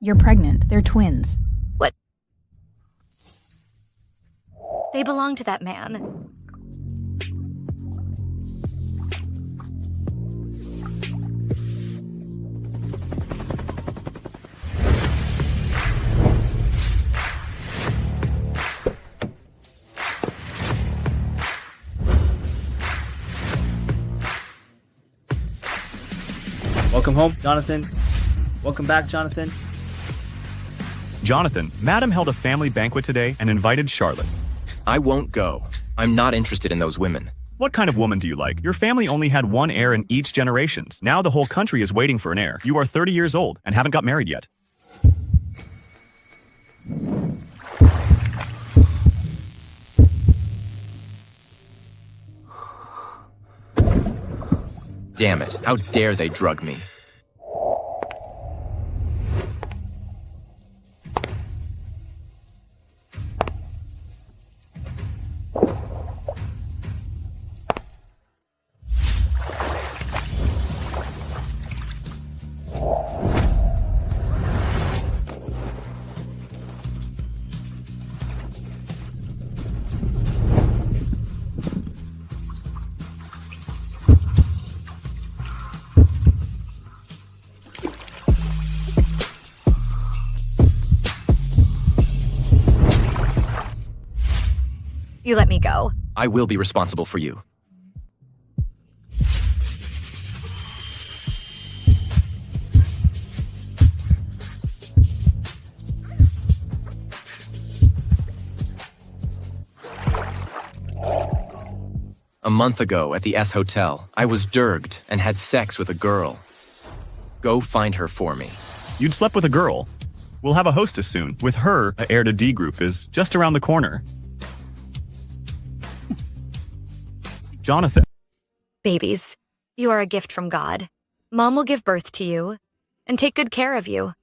You're pregnant. They're twins. What? They belong to that man. Welcome home, Jonathan. Welcome back, Jonathan. Jonathan, Madam held a family banquet today and invited Charlotte. I won't go. I'm not interested in those women. What kind of woman do you like? Your family only had one heir in each generations. Now the whole country is waiting for an heir. You are 30 years old and haven't got married yet. Damn it, how dare they drug me? You let me go. I will be responsible for you. A month ago at the S Hotel, I was derged and had sex with a girl. Go find her for me. You'd slept with a girl. We'll have a hostess soon. With her, a heir to D group is just around the corner. Jonathan. Babies, you are a gift from God. Mom will give birth to you and take good care of you.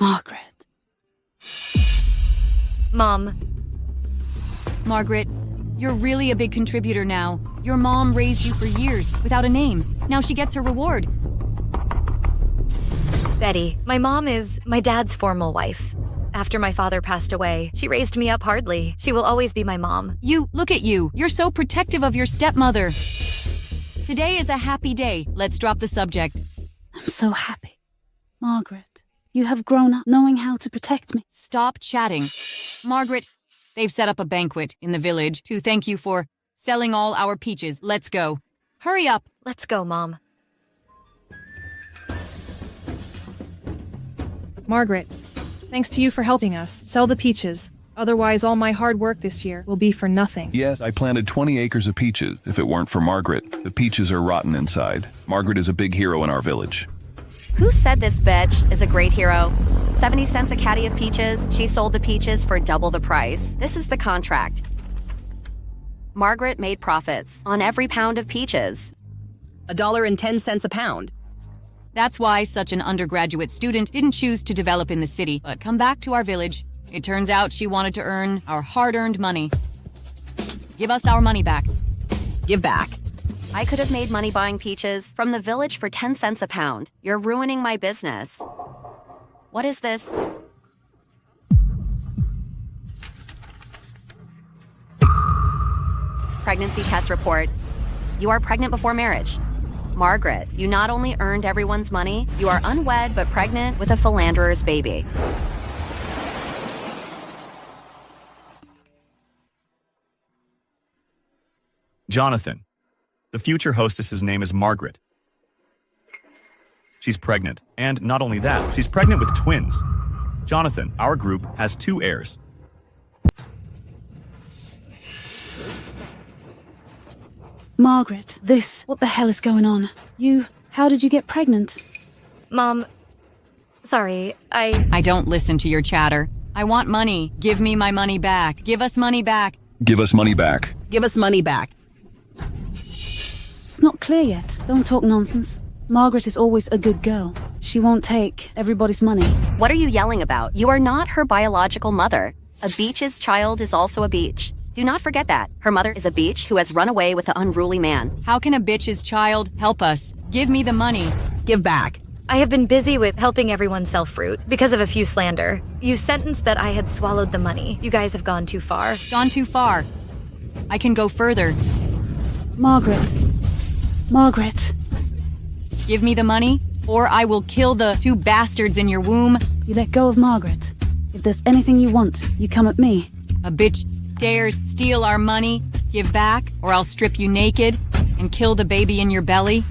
Margaret. Mom. Margaret, you're really a big contributor now. Your mom raised you for years without a name. Now she gets her reward. Betty, my mom is my dad's formal wife. After my father passed away, she raised me up hardly. She will always be my mom. Look at you. You're so protective of your stepmother. Today is a happy day. Let's drop the subject. I'm so happy. Margaret, you have grown up knowing how to protect me. Stop chatting. Margaret, they've set up a banquet in the village to thank you for selling all our peaches. Let's go. Hurry up. Let's go, Mom. Margaret, thanks to you for helping us sell the peaches. Otherwise, all my hard work this year will be for nothing. Yes, I planted 20 acres of peaches. If it weren't for Margaret, the peaches are rotten inside. Margaret is a big hero in our village. Who said this bitch is a great hero? 70 cents a caddy of peaches. She sold the peaches for double the price. This is the contract. Margaret made profits on every pound of peaches. $1.10 a pound. That's why such an undergraduate student didn't choose to develop in the city, but come back to our village. It turns out she wanted to earn our hard-earned money. Give us our money back. Give back. I could have made money buying peaches from the village for 10 cents a pound. You're ruining my business. What is this? Pregnancy test report. You are pregnant before marriage. Margaret, you not only earned everyone's money, you are unwed but pregnant with a philanderer's baby. Jonathan. The future hostess's name is Margaret. She's pregnant. And not only that, she's pregnant with twins. Jonathan, our group has 2 heirs. Margaret, what the hell is going on? How did you get pregnant? Mom, sorry, I don't listen to your chatter. I want money. Give me my money back. Give us money back. Give us money back. Give us money back. It's not clear yet. Don't talk nonsense. Margaret is always a good girl. She won't take everybody's money. What are you yelling about? You are not her biological mother. A beach's child is also a beach. Do not forget that. Her mother is a beach who has run away with an unruly man. How can a bitch's child help us? Give me the money. Give back. I have been busy with helping everyone sell fruit because of a few slander. You sentenced that I had swallowed the money. You guys have gone too far. Gone too far. I can go further. Margaret. Margaret. Give me the money, or I will kill the 2 bastards in your womb. You let go of Margaret. If there's anything you want, you come at me. A bitch dares steal our money. Give back, or I'll strip you naked and kill the baby in your belly.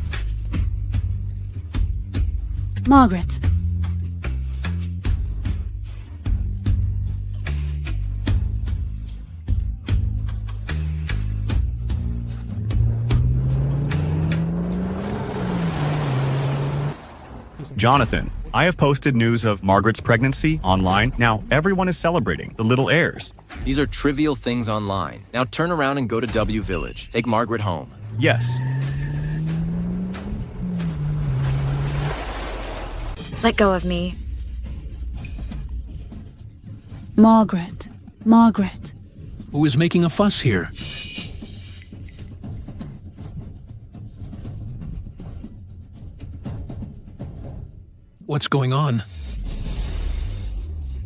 Margaret. Jonathan, I have posted news of Margaret's pregnancy online. Now everyone is celebrating the little heirs. These are trivial things online. Now turn around and go to W Village. Take Margaret home. Yes. Let go of me. Margaret. Margaret. Who is making a fuss here? What's going on?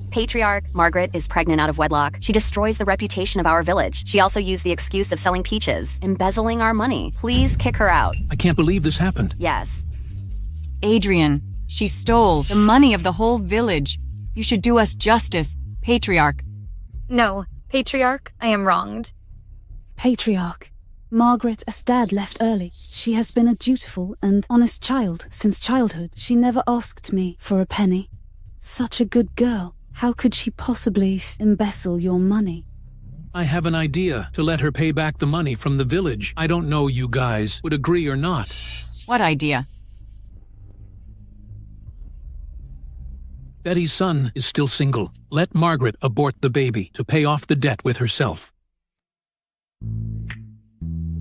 Patriarch, Margaret is pregnant out of wedlock. She destroys the reputation of our village. She also used the excuse of selling peaches, embezzling our money. Please kick her out. I can't believe this happened. Yes. Adrian, she stole the money of the whole village. You should do us justice, Patriarch. No, Patriarch, I am wronged. Patriarch. Margaret, as Dad left early, she has been a dutiful and honest child since childhood. She never asked me for a penny. Such a good girl. How could she possibly embezzle your money? I have an idea to let her pay back the money from the village. I don't know you guys would agree or not. What idea? Betty's son is still single. Let Margaret abort the baby to pay off the debt with herself.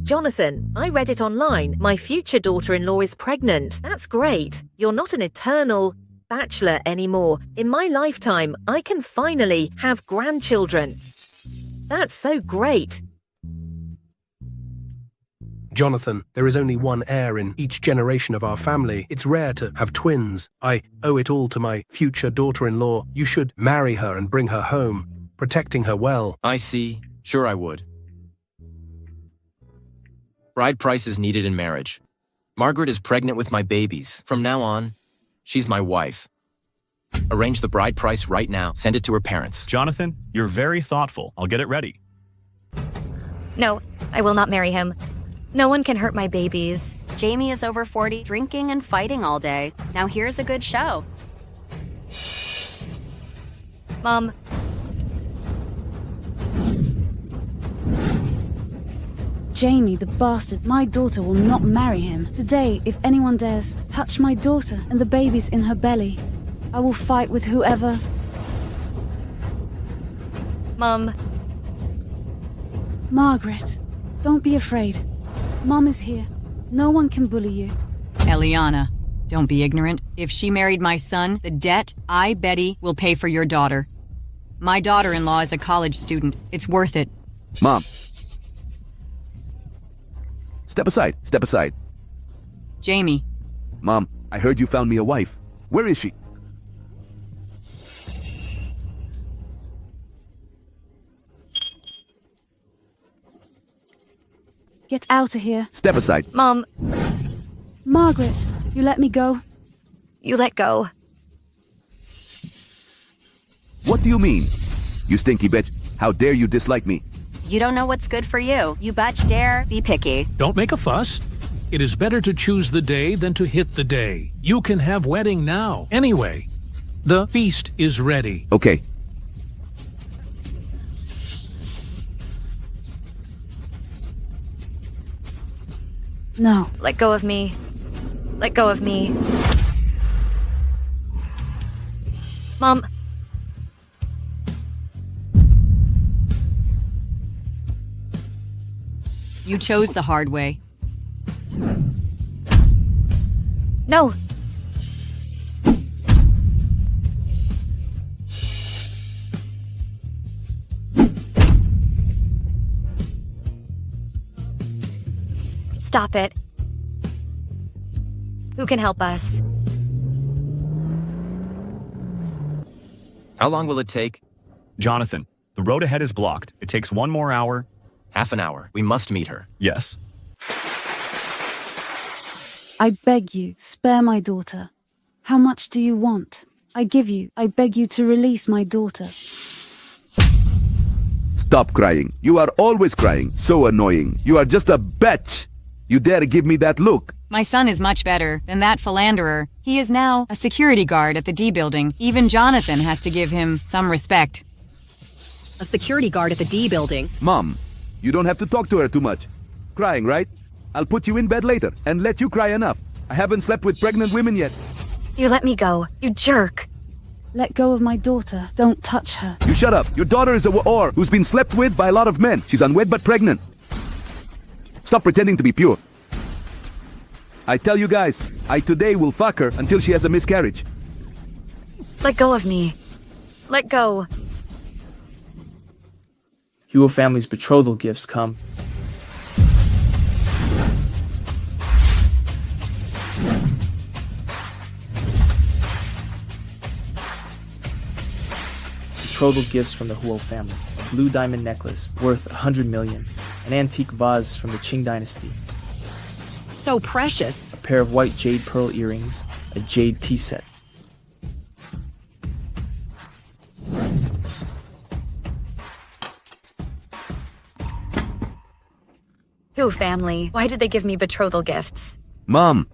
Jonathan, I read it online. My future daughter-in-law is pregnant. That's great. You're not an eternal bachelor anymore. In my lifetime, I can finally have grandchildren. That's so great. Jonathan, there is only one heir in each generation of our family. It's rare to have twins. I owe it all to my future daughter-in-law. You should marry her and bring her home, protecting her well. I see. Sure I would. Bride price is needed in marriage. Margaret is pregnant with my babies. From now on, she's my wife. Arrange the bride price right now. Send it to her parents. Jonathan, you're very thoughtful. I'll get it ready. No, I will not marry him. No one can hurt my babies. Jamie is over 40, drinking and fighting all day. Now here's a good show. Mom. Jamie, the bastard, my daughter will not marry him. Today, if anyone dares touch my daughter and the babies in her belly, I will fight with whoever. Mom. Margaret, don't be afraid. Mom is here. No one can bully you. Eliana, don't be ignorant. If she married my son, the debt I, Betty, will pay for your daughter. My daughter-in-law is a college student. It's worth it. Mom. Step aside. Step aside. Jamie. Mom, I heard you found me a wife. Where is she? Get out of here. Step aside. Mom. Margaret, you let me go. You let go. What do you mean? You stinky bitch. How dare you dislike me? You don't know what's good for you. You betch dare be picky. Don't make a fuss. It is better to choose the day than to hit the day. You can have wedding now. Anyway, the feast is ready. Okay. No. Let go of me. Let go of me. Mom. You chose the hard way. No. Stop it. Who can help us? How long will it take? Jonathan, the road ahead is blocked. It takes 1 more hour. Half an hour. We must meet her. Yes. I beg you, spare my daughter. How much do you want? I beg you to release my daughter. Stop crying. You are always crying. So annoying. You are just a bitch. You dare give me that look. My son is much better than that philanderer. He is now a security guard at the D building. Even Jonathan has to give him some respect. A security guard at the D building. Mom, you don't have to talk to her too much. Crying, right? I'll put you in bed later and let you cry enough. I haven't slept with pregnant women yet. You let me go, you jerk. Let go of my daughter. Don't touch her. You shut up. Your daughter is a whore who's been slept with by a lot of men. She's unwed but pregnant. Stop pretending to be pure. I tell you guys, I today will fuck her until she has a miscarriage. Let go of me. Let go. Huo family's betrothal gifts come. Betrothal gifts from the Huo family. A blue diamond necklace worth 100 million. An antique vase from the Qing dynasty. So precious. A pair of white jade pearl earrings. A jade tea set. Who family? Why did they give me betrothal gifts? Mom,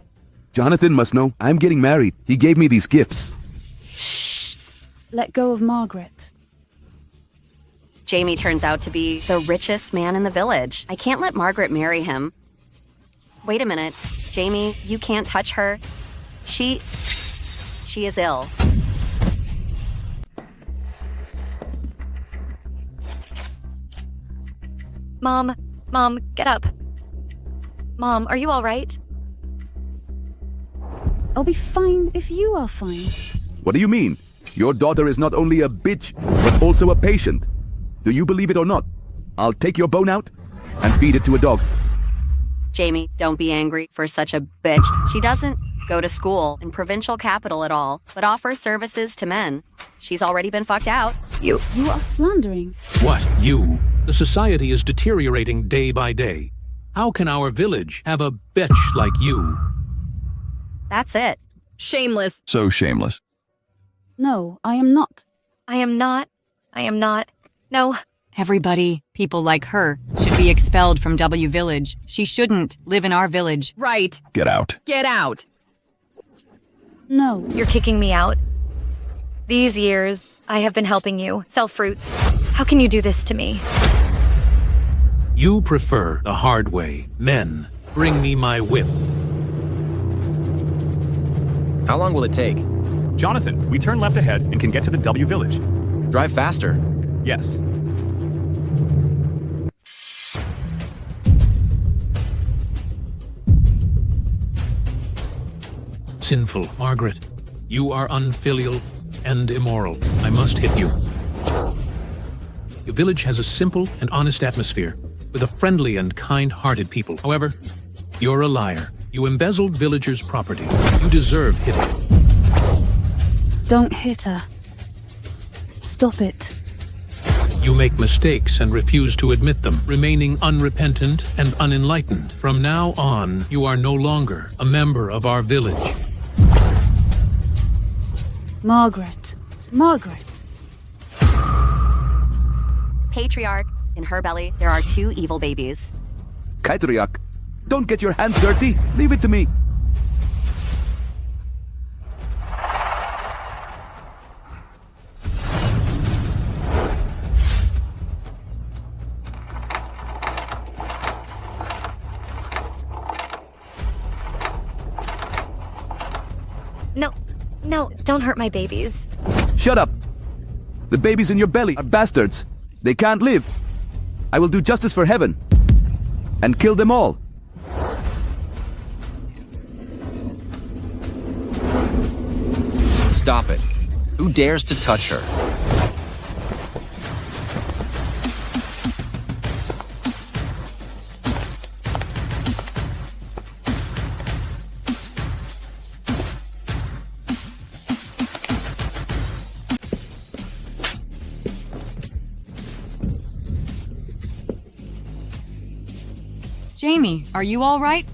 Jonathan must know I'm getting married. He gave me these gifts. Shh. Let go of Margaret. Jamie turns out to be the richest man in the village. I can't let Margaret marry him. Wait a minute. Jamie, you can't touch her. She is ill. Mom, get up. Mom, are you all right? I'll be fine if you are fine. What do you mean? Your daughter is not only a bitch, but also a patient. Do you believe it or not? I'll take your bone out and feed it to a dog. Jamie, don't be angry for such a bitch. She doesn't go to school in provincial capital at all, but offers services to men. She's already been fucked out. You are slandering. What, you? The society is deteriorating day by day. How can our village have a bitch like you? That's it. Shameless. So shameless. No, I am not. I am not. No. Everybody, people like her, should be expelled from W Village. She shouldn't live in our village. Right. Get out. Get out. No. You're kicking me out. These years, I have been helping you sell fruits. How can you do this to me? You prefer the hard way. Men, bring me my whip. How long will it take? Jonathan, we turn left ahead and can get to the W Village. Drive faster. Yes. Sinful, Margaret. You are unfilial and immoral. I must hit you. Your village has a simple and honest atmosphere, with a friendly and kind-hearted people. However, you're a liar. You embezzled villagers' property. You deserve hitting. Don't hit her. Stop it. You make mistakes and refuse to admit them, remaining unrepentant and unenlightened. From now on, you are no longer a member of our village. Margaret. Patriarch, in her belly, there are 2 evil babies. Kaitriak, don't get your hands dirty. Leave it to me. No, don't hurt my babies. Shut up. The babies in your belly are bastards. They can't live. I will do justice for heaven and kill them all. Stop it. Who dares to touch her? Jamie, are you all right?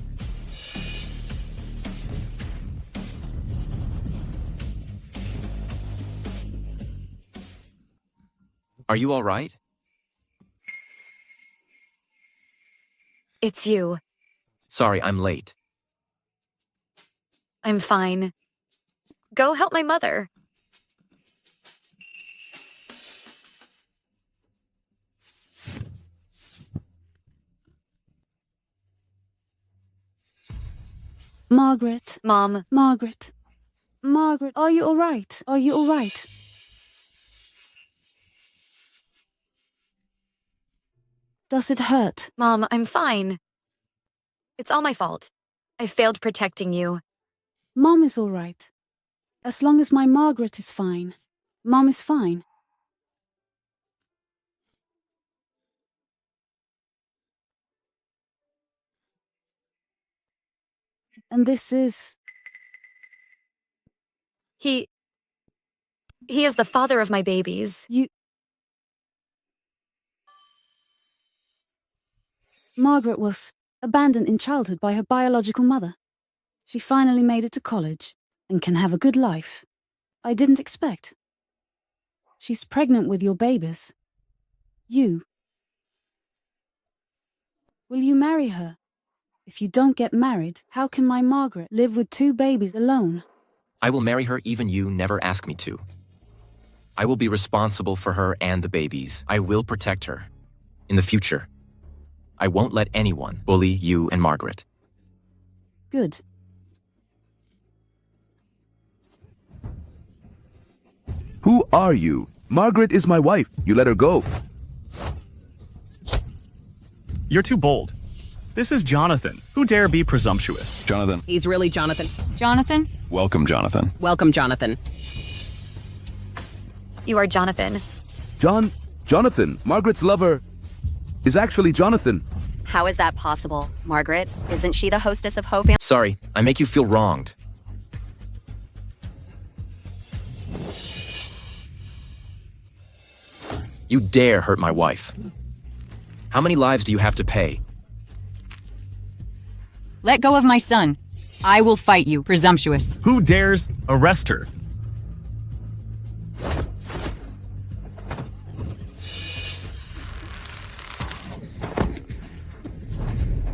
Are you all right? It's you. Sorry, I'm late. I'm fine. Go help my mother. Margaret. Mom. Margaret. Margaret, are you all right? Are you all right? Does it hurt? Mom, I'm fine. It's all my fault. I failed protecting you. Mom is all right. As long as my Margaret is fine. Mom is fine. And this is... He is the father of my babies. Margaret was abandoned in childhood by her biological mother. She finally made it to college and can have a good life. I didn't expect. She's pregnant with your babies. You. Will you marry her? If you don't get married, how can my Margaret live with 2 babies alone? I will marry her even you never ask me to. I will be responsible for her and the babies. I will protect her. In the future. I won't let anyone bully you and Margaret. Good. Who are you? Margaret is my wife. You let her go. You're too bold. This is Jonathan. Who dare be presumptuous? Jonathan. He's really Jonathan. Jonathan? Welcome, Jonathan. Welcome, Jonathan. You are Jonathan. Jonathan. Margaret's lover is actually Jonathan. How is that possible? Margaret, isn't she the hostess of Ho Fam? Sorry, I make you feel wronged. You dare hurt my wife. How many lives do you have to pay? Let go of my son. I will fight you, presumptuous. Who dares arrest her?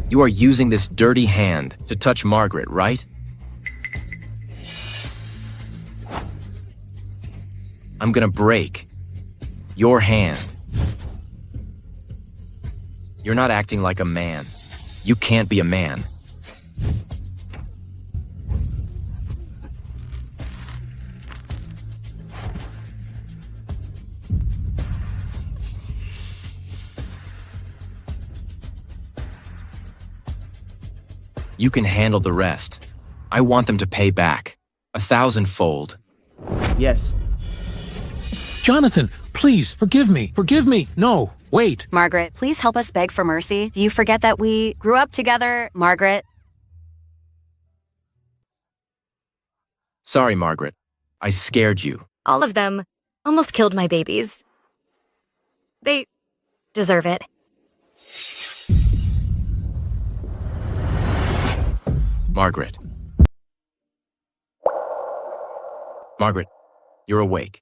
You are using this dirty hand to touch Margaret, right? I'm gonna break your hand. You're not acting like a man. You can't be a man. You can handle the rest. I want them to pay back. 1,000-fold. Yes. Jonathan, please, forgive me. Forgive me. No, wait. Margaret, please help us beg for mercy. Do you forget that we grew up together, Margaret? Sorry, Margaret. I scared you. All of them almost killed my babies. They deserve it. Margaret. Margaret, you're awake.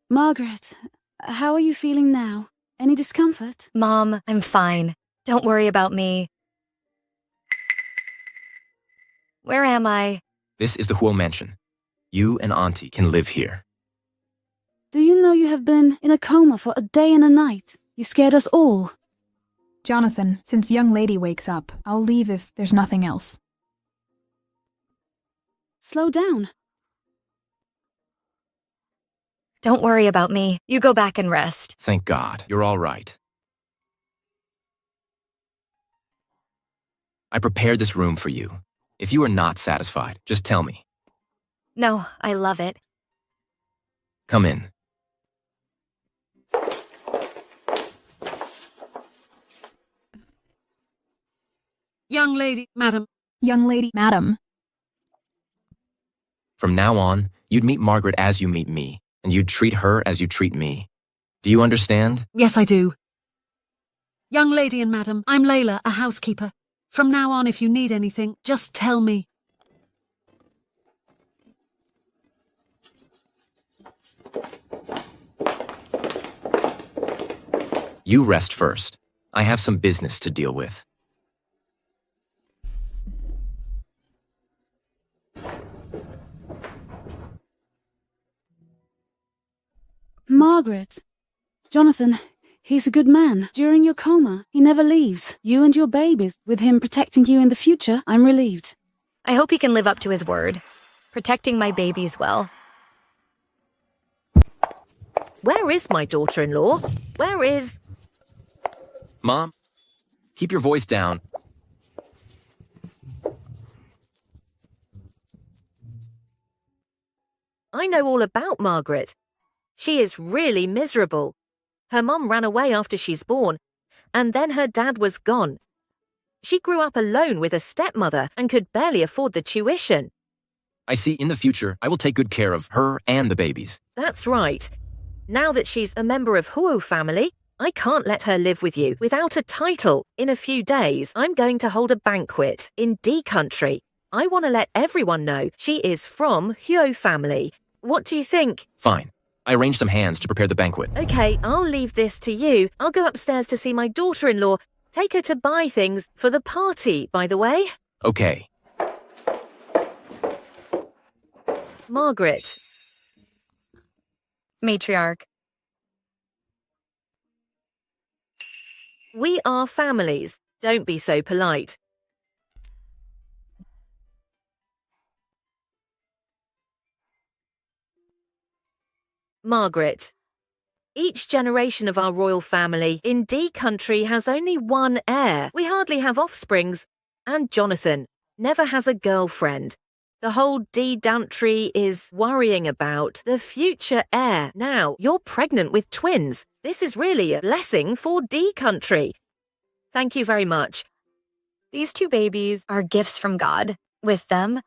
Margaret, how are you feeling now? Any discomfort? Mom, I'm fine. Don't worry about me. Where am I? This is the Huo Mansion. You and Auntie can live here. Do you know you have been in a coma for a day and a night? You scared us all. Jonathan, since young lady wakes up, I'll leave if there's nothing else. Slow down. Don't worry about me. You go back and rest. Thank God. You're all right. I prepared this room for you. If you are not satisfied, just tell me. No, I love it. Come in. Young lady, madam. Young lady, madam. From now on, you'd meet Margaret as you meet me, and you'd treat her as you treat me. Do you understand? Yes, I do. Young lady and madam, I'm Layla, a housekeeper. From now on, if you need anything, just tell me. You rest first. I have some business to deal with. Margaret. Jonathan, he's a good man. During your coma, he never leaves. You and your babies, with him protecting you in the future, I'm relieved. I hope he can live up to his word. Protecting my babies well. Where is my daughter-in-law? Where is... Mom, keep your voice down. I know all about Margaret. She is really miserable. Her mom ran away after she's born, and then her dad was gone. She grew up alone with a stepmother and could barely afford the tuition. I see in the future I will take good care of her and the babies. That's right. Now that she's a member of Huo family, I can't let her live with you without a title. In a few days, I'm going to hold a banquet in D country. I want to let everyone know she is from Huo family. What do you think? Fine. I arranged some hands to prepare the banquet. Okay, I'll leave this to you. I'll go upstairs to see my daughter-in-law. Take her to buy things for the party, by the way. Okay. Margaret. Matriarch. We are families. Don't be so polite. Margaret. Each generation of our royal family in D country has only one heir. We hardly have offsprings. And Jonathan never has a girlfriend. The whole D country is worrying about the future heir. Now, you're pregnant with twins. This is really a blessing for D country. Thank you very much. These two babies are gifts from God. With them,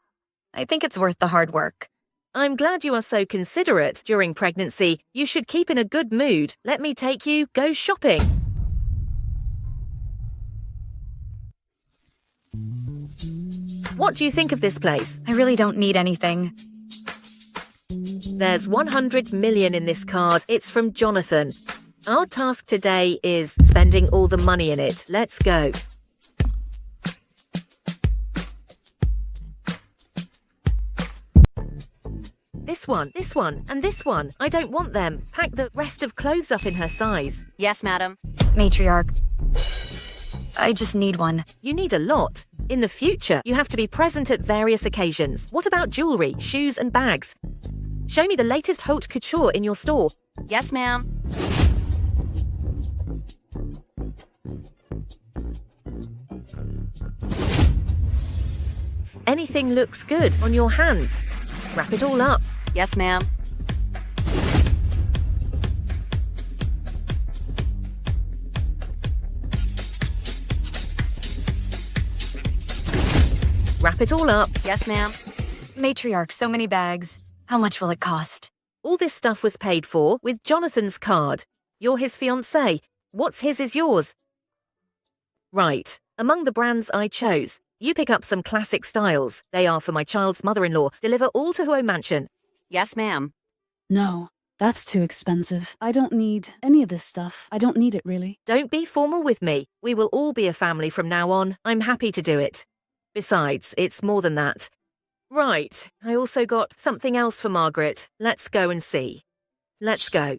I think it's worth the hard work. I'm glad you are so considerate. During pregnancy, you should keep in a good mood. Let me take you go shopping. What do you think of this place? I really don't need anything. There's 100 million in this card. It's from Jonathan. Our task today is spending all the money in it. Let's go. This one, and this one. I don't want them. Pack the rest of clothes up in her size. Yes, madam. Matriarch. I just need one. You need a lot. In the future, you have to be present at various occasions. What about jewelry, shoes, and bags? Show me the latest haute couture in your store. Yes, ma'am. Anything looks good on your hands. Wrap it all up. Yes, ma'am. Wrap it all up. Yes, ma'am. Matriarch, so many bags. How much will it cost? All this stuff was paid for with Jonathan's card. You're his fiancé. What's his is yours. Right. Among the brands I chose, you pick up some classic styles. They are for my child's mother-in-law. Deliver all to Huo Mansion. Yes, ma'am. No, that's too expensive. I don't need any of this stuff. I don't need it, really. Don't be formal with me. We will all be a family from now on. I'm happy to do it. Besides, it's more than that. Right, I also got something else for Margaret. Let's go and see. Let's go.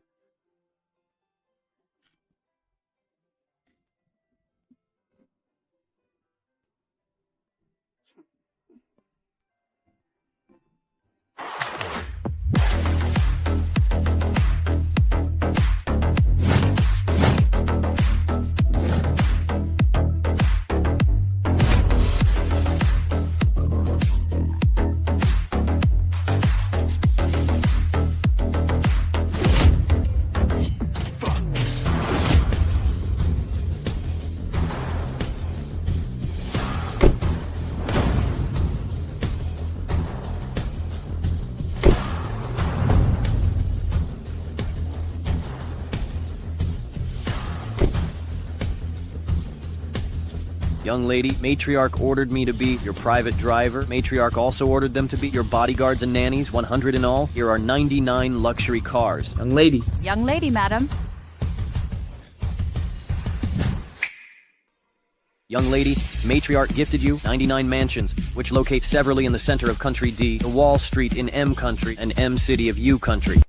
Young lady, matriarch ordered me to be your private driver. Matriarch also ordered them to be your bodyguards and nannies, 100 in all. Here are 99 luxury cars. Young lady. Young lady, madam. Young lady, matriarch gifted you 99 mansions, which locate severally in the center of Country D, the Wall Street in M Country, and M City of U Country.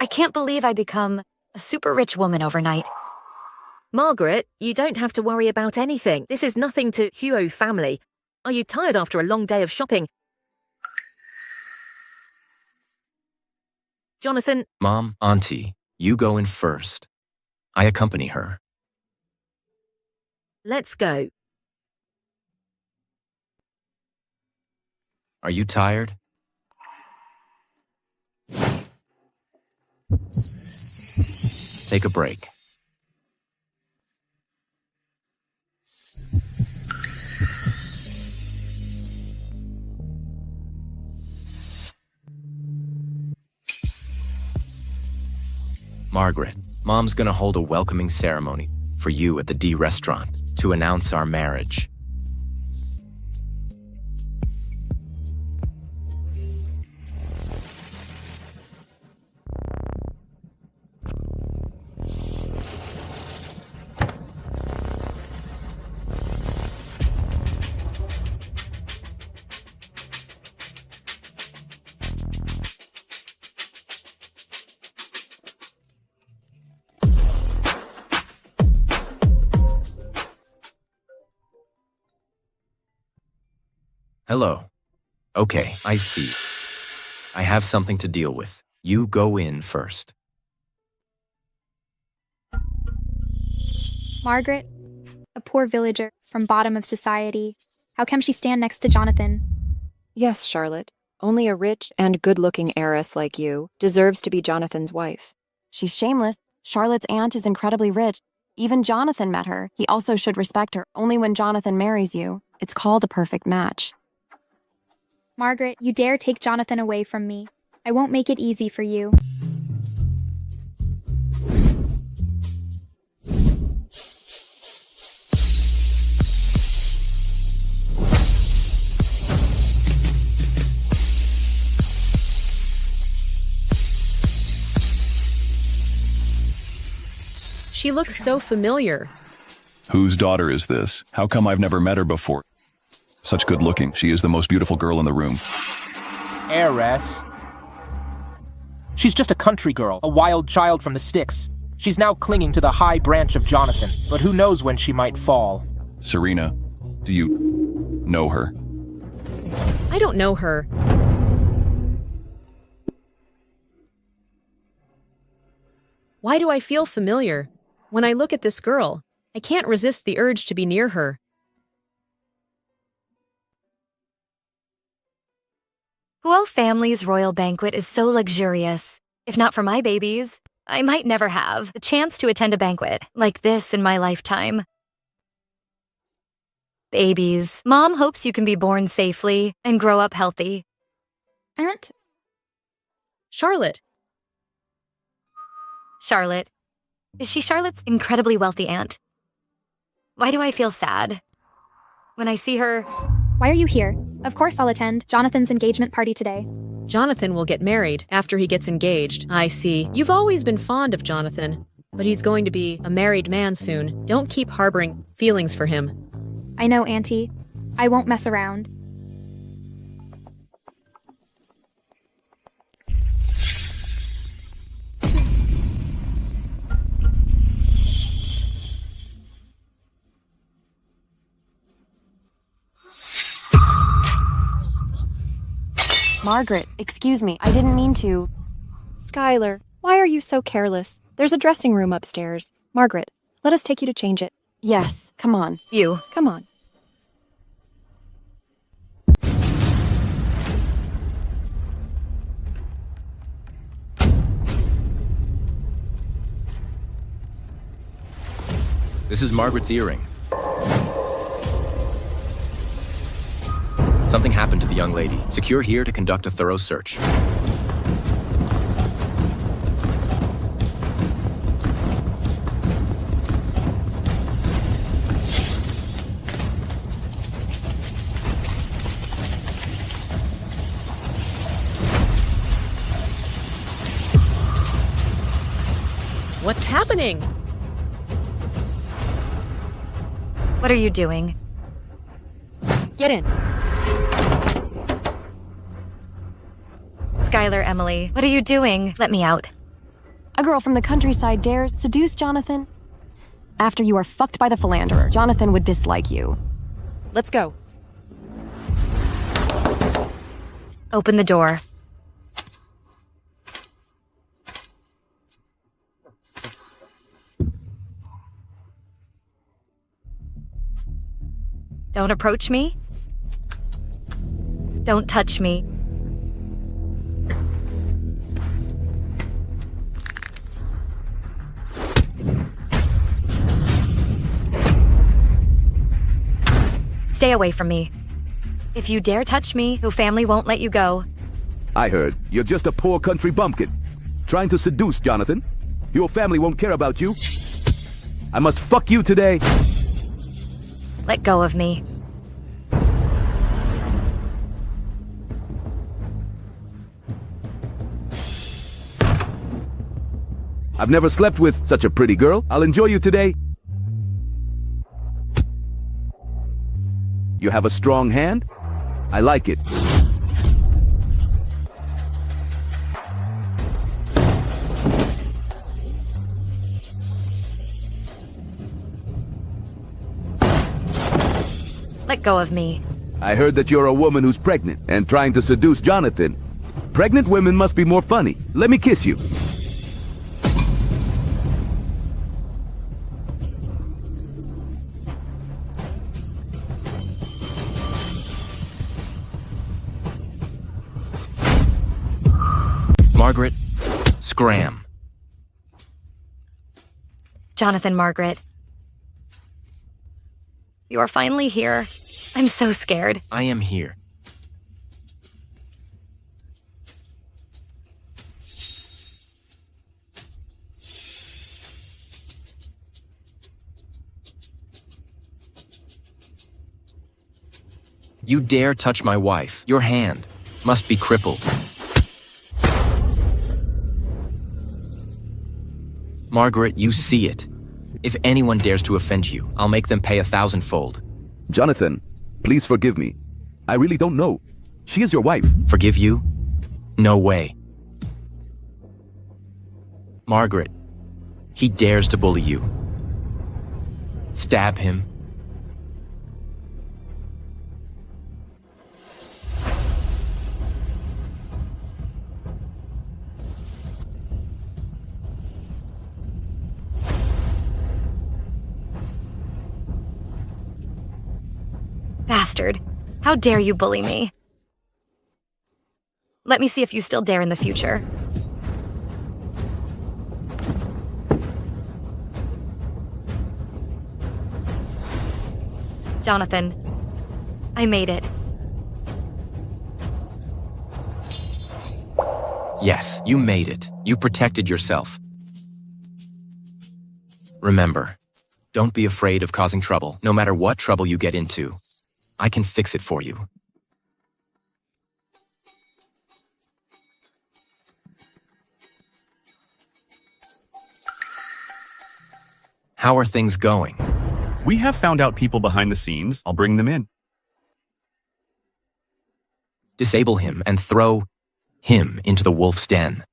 I can't believe I become a super rich woman overnight. Margaret, you don't have to worry about anything. This is nothing to Huo family. Are you tired after a long day of shopping? Jonathan. Mom, Auntie, you go in first. I accompany her. Let's go. Are you tired? Take a break. Margaret, Mom's gonna hold a welcoming ceremony for you at the D restaurant to announce our marriage. Hello. Okay, I see. I have something to deal with. You go in first. Margaret, a poor villager from bottom of society. How can she stand next to Jonathan? Yes, Charlotte. Only a rich and good-looking heiress like you deserves to be Jonathan's wife. She's shameless. Charlotte's aunt is incredibly rich. Even Jonathan met her. He also should respect her. Only when Jonathan marries you. It's called a perfect match. Margaret, you dare take Jonathan away from me. I won't make it easy for you. She looks so familiar. Whose daughter is this? How come I've never met her before? Such good looking. She is the most beautiful girl in the room. Heiress. She's just a country girl, a wild child from the sticks. She's now clinging to the high branch of Jonathan, but who knows when she might fall. Serena, do you know her? I don't know her. Why do I feel familiar? When I look at this girl, I can't resist the urge to be near her. Huo family's royal banquet is so luxurious. If not for my babies, I might never have the chance to attend a banquet like this in my lifetime. Babies, Mom hopes you can be born safely and grow up healthy. Aunt? Charlotte. Charlotte. Is she Charlotte's incredibly wealthy aunt? Why do I feel sad? When I see her... Why are you here? Of course I'll attend Jonathan's engagement party today. Jonathan will get married after he gets engaged. I see. You've always been fond of Jonathan, but he's going to be a married man soon. Don't keep harboring feelings for him. I know, Auntie. I won't mess around. Margaret, excuse me, I didn't mean to. Skylar, Why are you so careless? There's a dressing room upstairs. Margaret, let us take you to change it. Yes, come on. You. Come on. This is Margaret's earring. Something happened to the young lady. Secure here to conduct a thorough search. What's happening? What are you doing? Get in. Skylar, Emily, what are you doing? Let me out. A girl from the countryside dares seduce Jonathan? After you are fucked by the philanderer, Jonathan would dislike you. Let's go. Open the door. Don't approach me. Don't touch me. Stay away from me. If you dare touch me, your family won't let you go. I heard you're just a poor country bumpkin. Trying to seduce Jonathan. Your family won't care about you. I must fuck you today. Let go of me. I've never slept with such a pretty girl. I'll enjoy you today. You have a strong hand? I like it. Let go of me. I heard that you're a woman who's pregnant and trying to seduce Jonathan. Pregnant women must be more funny. Let me kiss you. Margaret, scram. Jonathan, Margaret. You are finally here. I'm so scared. I am here. You dare touch my wife. Your hand must be crippled. Margaret, you see it. If anyone dares to offend you, I'll make them pay 1,000-fold. Jonathan, please forgive me. I really don't know. She is your wife. Forgive you? No way. Margaret, he dares to bully you. Stab him. Bastard. How dare you bully me? Let me see if you still dare in the future. Jonathan, I made it. Yes, you made it. You protected yourself. Remember, don't be afraid of causing trouble, no matter what trouble you get into. I can fix it for you. How are things going? We have found out people behind the scenes. I'll bring them in. Disable him and throw him into the wolf's den.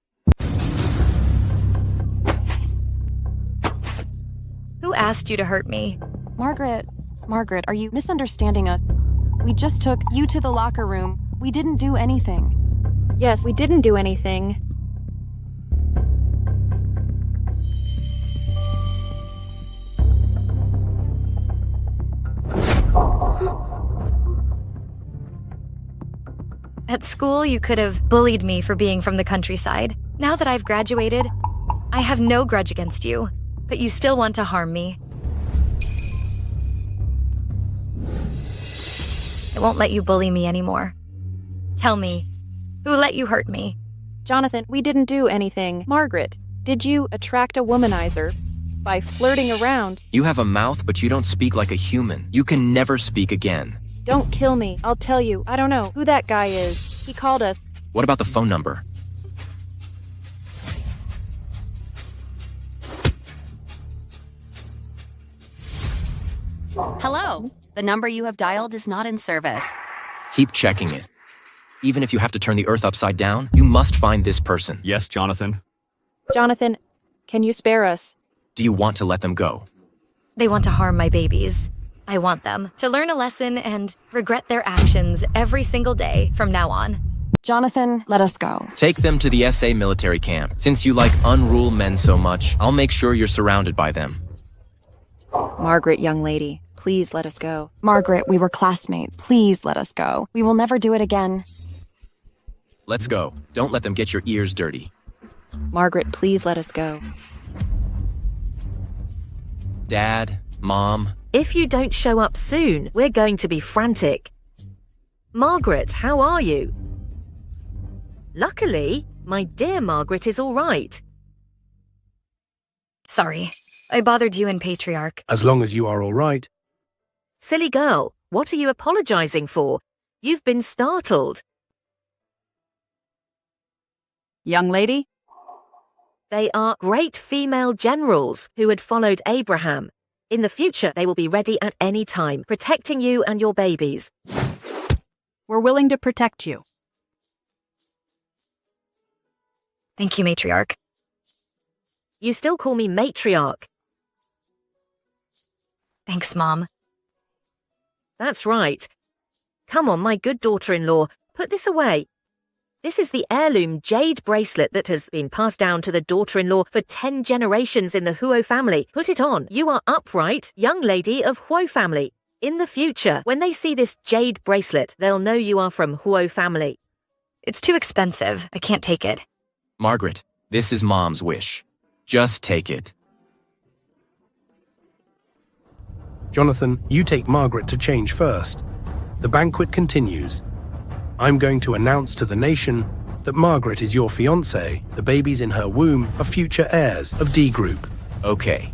Who asked you to hurt me? Margaret, are you misunderstanding us? We just took you to the locker room. We didn't do anything. Yes, we didn't do anything. At school, you could have bullied me for being from the countryside. Now that I've graduated, I have no grudge against you, but you still want to harm me. I won't let you bully me anymore. Tell me, who let you hurt me? Jonathan, we didn't do anything. Margaret, did you attract a womanizer by flirting around? You have a mouth, but you don't speak like a human. You can never speak again. Don't kill me. I'll tell you. I don't know who that guy is. He called us. What about the phone number? Hello. The number you have dialed is not in service. Keep checking it. Even if you have to turn the earth upside down, you must find this person. Yes, Jonathan. Jonathan, can you spare us? Do you want to let them go? They want to harm my babies. I want them to learn a lesson and regret their actions every single day from now on. Jonathan, let us go. Take them to the SA military camp. Since you like unruly men so much, I'll make sure you're surrounded by them. Margaret, young lady, please let us go. Margaret, we were classmates. Please let us go. We will never do it again. Let's go. Don't let them get your ears dirty. Margaret, please let us go. Dad, Mom. If you don't show up soon, we're going to be frantic. Margaret, how are you? Luckily, my dear Margaret is all right. Sorry, I bothered you and Patriarch. As long as you are all right. Silly girl, what are you apologizing for? You've been startled. Young lady? They are great female generals who had followed Abraham. In the future, they will be ready at any time, protecting you and your babies. We're willing to protect you. Thank you, Matriarch. You still call me Matriarch. Thanks, Mom. That's right. Come on, my good daughter-in-law, put this away. This is the heirloom jade bracelet that has been passed down to the daughter-in-law for 10 generations in the Huo family. Put it on. You are upright, young lady of Huo family. In the future, when they see this jade bracelet, they'll know you are from Huo family. It's too expensive. I can't take it. Margaret, this is Mom's wish. Just take it. Jonathan, you take Margaret to change first. The banquet continues. I'm going to announce to the nation that Margaret is your fiancée. The babies in her womb are future heirs of D Group. Okay.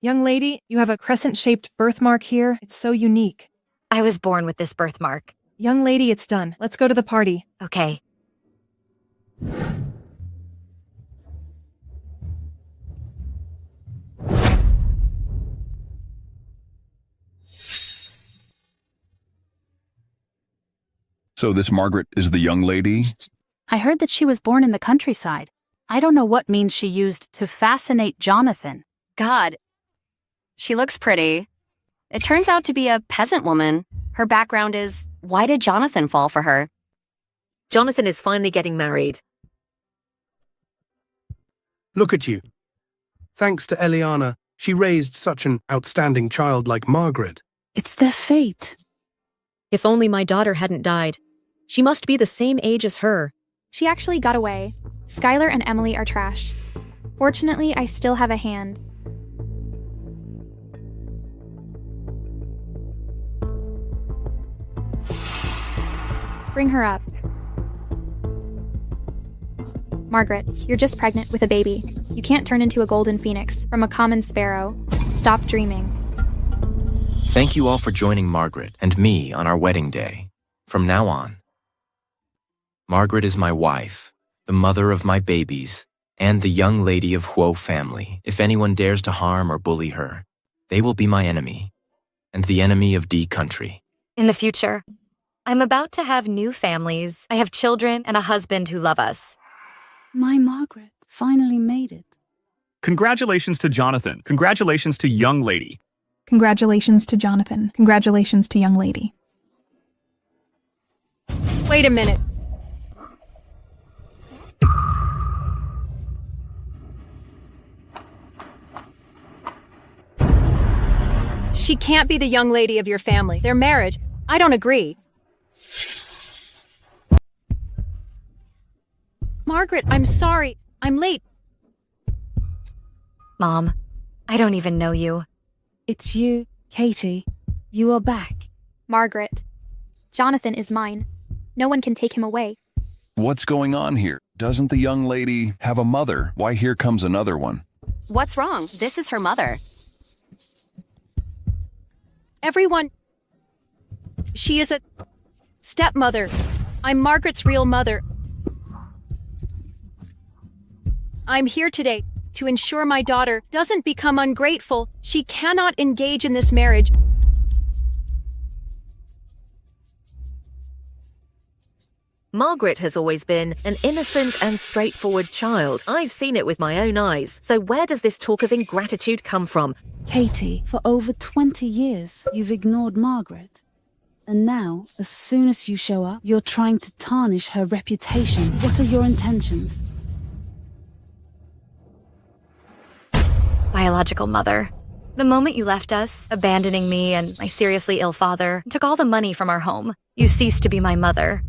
Young lady, you have a crescent-shaped birthmark here. It's so unique. I was born with this birthmark. Young lady, it's done. Let's go to the party. Okay. So this Margaret is the young lady? I heard that she was born in the countryside. I don't know what means she used to fascinate Jonathan. God, she looks pretty. It turns out to be a peasant woman. Her background is, why did Jonathan fall for her? Jonathan is finally getting married. Look at you. Thanks to Eliana, she raised such an outstanding child like Margaret. It's their fate. If only my daughter hadn't died. She must be the same age as her. She actually got away. Skylar and Emily are trash. Fortunately, I still have a hand. Bring her up. Margaret, you're just pregnant with a baby. You can't turn into a golden phoenix from a common sparrow. Stop dreaming. Thank you all for joining Margaret and me on our wedding day. From now on, Margaret is my wife, the mother of my babies, and the young lady of Huo family. If anyone dares to harm or bully her, they will be my enemy, and the enemy of D country. In the future, I'm about to have new families. I have children and a husband who love us. My Margaret finally made it. Congratulations to Jonathan. Congratulations to young lady. Congratulations to Jonathan. Congratulations to young lady. Wait a minute. She can't be the young lady of your family. Their marriage, I don't agree. Margaret, I'm sorry. I'm late. Mom, I don't even know you. It's you, Katie. You are back. Margaret. Jonathan is mine. No one can take him away. What's going on here? Doesn't the young lady have a mother? Why, here comes another one. What's wrong? This is her mother. Everyone... She is a stepmother. I'm Margaret's real mother. I'm here today to ensure my daughter doesn't become ungrateful. She cannot engage in this marriage. Margaret has always been an innocent and straightforward child. I've seen it with my own eyes. So where does this talk of ingratitude come from? Katie, for over 20 years, you've ignored Margaret. And now, as soon as you show up, you're trying to tarnish her reputation. What are your intentions? Biological mother. The moment you left us, abandoning me and my seriously ill father, took all the money from our home, you ceased to be my mother.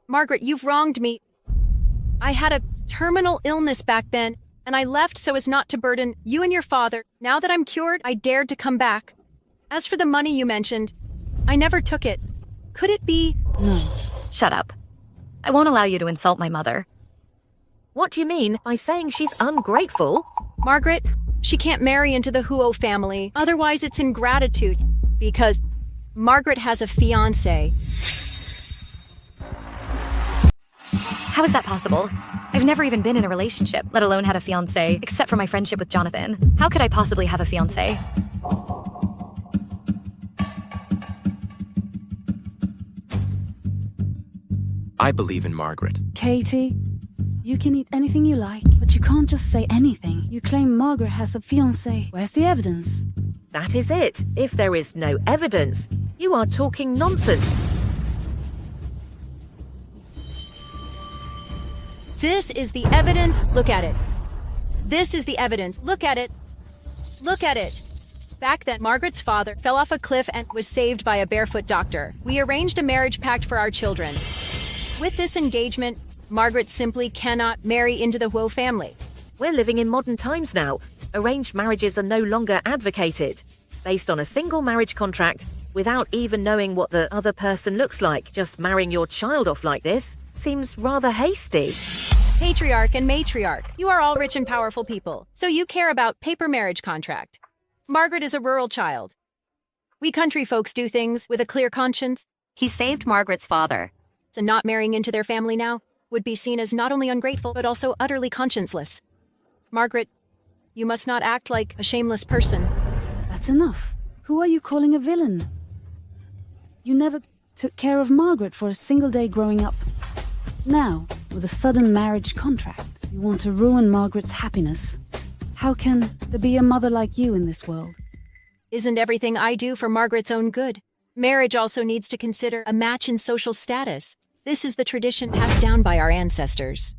Margaret, you've wronged me. I had a terminal illness back then, and I left so as not to burden you and your father. Now that I'm cured, I dared to come back. As for the money you mentioned, I never took it. Could it be... No. Shut up. I won't allow you to insult my mother. What do you mean by saying she's ungrateful? Margaret, she can't marry into the Huo family. Otherwise, it's ingratitude. Because Margaret has a fiancé. How is that possible? I've never even been in a relationship, let alone had a fiancé, except for my friendship with Jonathan. How could I possibly have a fiancé? I believe in Margaret. Katie, you can eat anything you like, but you can't just say anything. You claim Margaret has a fiancé. Where's the evidence? That is it. If there is no evidence, you are talking nonsense. This is the evidence. Look at it. This is the evidence. Look at it. Look at it. Back then, Margaret's father fell off a cliff and was saved by a barefoot doctor. We arranged a marriage pact for our children. With this engagement, Margaret simply cannot marry into the Huo family. We're living in modern times now. Arranged marriages are no longer advocated. Based on a single marriage contract, without even knowing what the other person looks like, just marrying your child off like this seems rather hasty. Patriarch and matriarch, you are all rich and powerful people, so you care about paper marriage contract. Margaret is a rural child. We country folks do things with a clear conscience. He saved Margaret's father. So not marrying into their family now would be seen as not only ungrateful, but also utterly conscienceless. Margaret, you must not act like a shameless person. That's enough. Who are you calling a villain? You never took care of Margaret for a single day growing up. Now, with a sudden marriage contract, you want to ruin Margaret's happiness. How can there be a mother like you in this world? Isn't everything I do for Margaret's own good? Marriage also needs to consider a match in social status. This is the tradition passed down by our ancestors.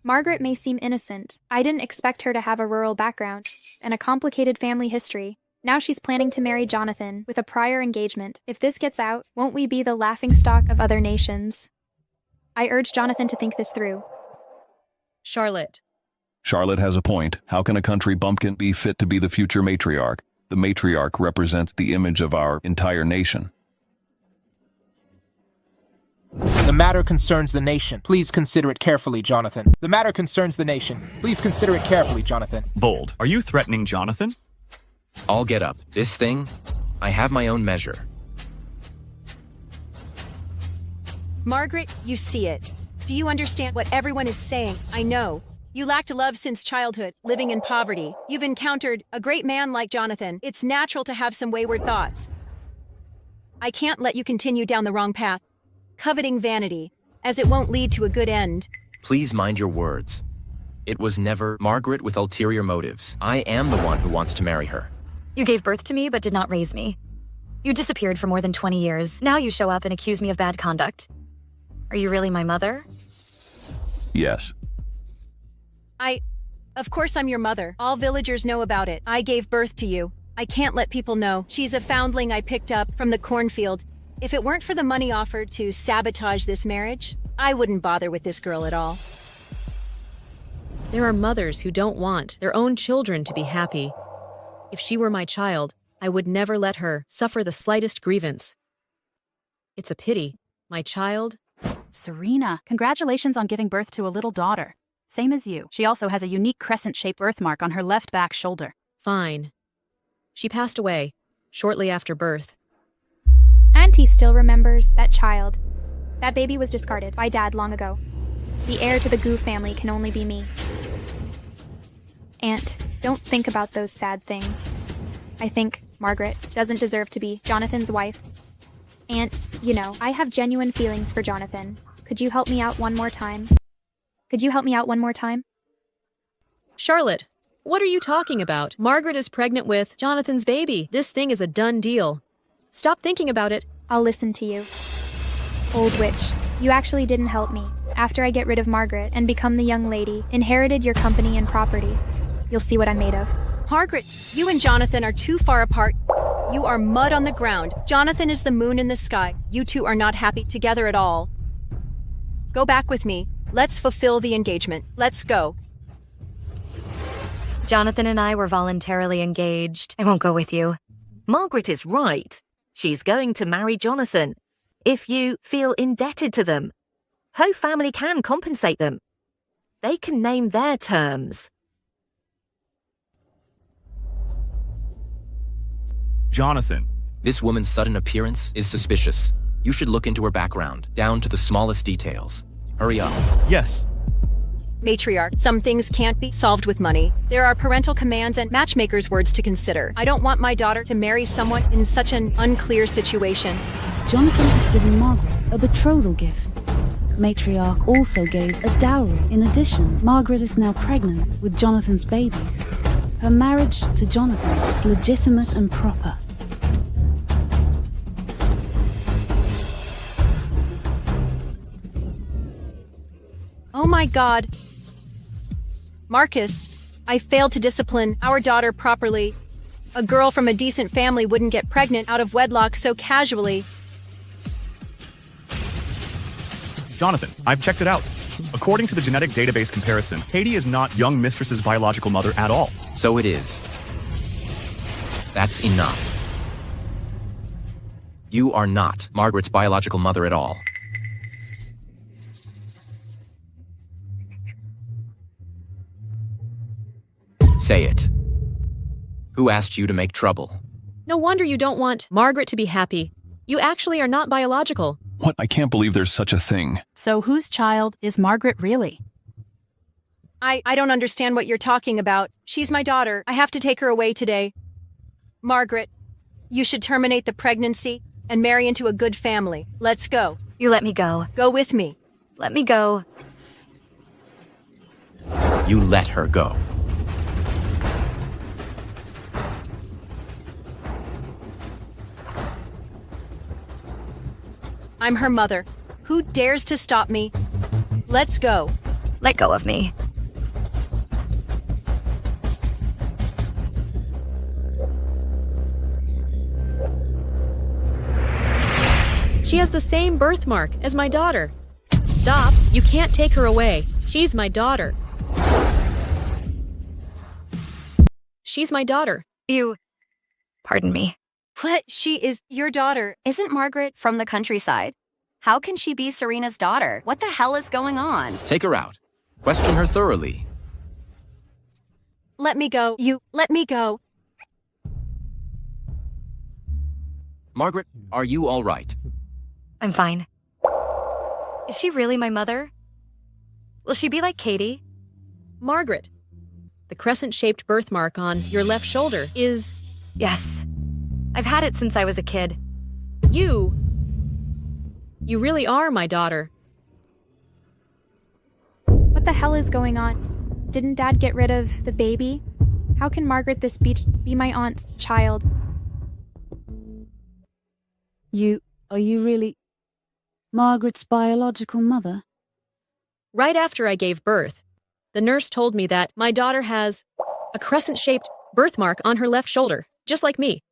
Margaret may seem innocent. I didn't expect her to have a rural background and a complicated family history. Now she's planning to marry Jonathan with a prior engagement. If this gets out, won't we be the laughingstock of other nations? I urge Jonathan to think this through. Charlotte. Charlotte has a point. How can a country bumpkin be fit to be the future matriarch? The matriarch represents the image of our entire nation. The matter concerns the nation. Please consider it carefully, Jonathan. The matter concerns the nation. Please consider it carefully, Jonathan. Bold, are you threatening Jonathan? I'll get up. This thing, I have my own measure. Margaret, you see it. Do you understand what everyone is saying? I know. You lacked love since childhood, living in poverty. You've encountered a great man like Jonathan. It's natural to have some wayward thoughts. I can't let you continue down the wrong path, coveting vanity, as it won't lead to a good end. Please mind your words. It was never Margaret with ulterior motives. I am the one who wants to marry her. You gave birth to me but did not raise me. You disappeared for more than 20 years. Now you show up and accuse me of bad conduct. Are you really my mother? Yes. Of course I'm your mother. All villagers know about it. I gave birth to you. I can't let people know. She's a foundling I picked up from the cornfield. If it weren't for the money offered to sabotage this marriage, I wouldn't bother with this girl at all. There are mothers who don't want their own children to be happy. If she were my child, I would never let her suffer the slightest grievance. It's a pity. My child... Serena, congratulations on giving birth to a little daughter. Same as you. She also has a unique crescent-shaped birthmark on her left back shoulder. Fine. She passed away shortly after birth. Auntie still remembers that child. That baby was discarded by Dad long ago. The heir to the Goo family can only be me. Aunt, don't think about those sad things. I think Margaret doesn't deserve to be Jonathan's wife. Aunt, you know, I have genuine feelings for Jonathan. Could you help me out one more time? Charlotte, what are you talking about? Margaret is pregnant with Jonathan's baby. This thing is a done deal. Stop thinking about it. I'll listen to you. Old witch, you actually didn't help me. After I get rid of Margaret and become the young lady, inherited your company and property. You'll see what I'm made of. Margaret, you and Jonathan are too far apart. You are mud on the ground. Jonathan is the moon in the sky. You two are not happy together at all. Go back with me. Let's fulfill the engagement. Let's go. Jonathan and I were voluntarily engaged. I won't go with you. Margaret is right. She's going to marry Jonathan. If you feel indebted to them, her family can compensate them. They can name their terms. Jonathan. This woman's sudden appearance is suspicious. You should look into her background, down to the smallest details. Hurry up. Yes. Matriarch, some things can't be solved with money. There are parental commands and matchmakers' words to consider. I don't want my daughter to marry someone in such an unclear situation. Jonathan has given Margaret a betrothal gift. Matriarch also gave a dowry. In addition, Margaret is now pregnant with Jonathan's babies. Her marriage to Jonathan is legitimate and proper. Oh my God. Marcus, I failed to discipline our daughter properly. A girl from a decent family wouldn't get pregnant out of wedlock so casually. Jonathan, I've checked it out. According to the genetic database comparison, Katie is not young mistress's biological mother at all. So it is. That's enough. You are not Margaret's biological mother at all. Say it. Who asked you to make trouble? No wonder you don't want Margaret to be happy. You actually are not biological. What? I can't believe there's such a thing. So whose child is Margaret really? I don't understand what you're talking about. She's my daughter. I have to take her away today. Margaret, you should terminate the pregnancy and marry into a good family. Let's go. You let me go. Go with me. Let me go. You let her go. I'm her mother. Who dares to stop me? Let's go. Let go of me. She has the same birthmark as my daughter. Stop. You can't take her away. She's my daughter. She's my daughter. You... Pardon me. What? She is your daughter. Isn't Margaret from the countryside? How can she be Serena's daughter? What the hell is going on? Take her out. Question her thoroughly. Let me go. Let me go. Margaret, are you all right? I'm fine. Is she really my mother? Will she be like Katie? Margaret, the crescent-shaped birthmark on your left shoulder is... Yes. I've had it since I was a kid. You really are my daughter. What the hell is going on? Didn't Dad get rid of the baby? How can Margaret this beach be my aunt's child? Are you really Margaret's biological mother? Right after I gave birth, the nurse told me that my daughter has a crescent-shaped birthmark on her left shoulder. just like me.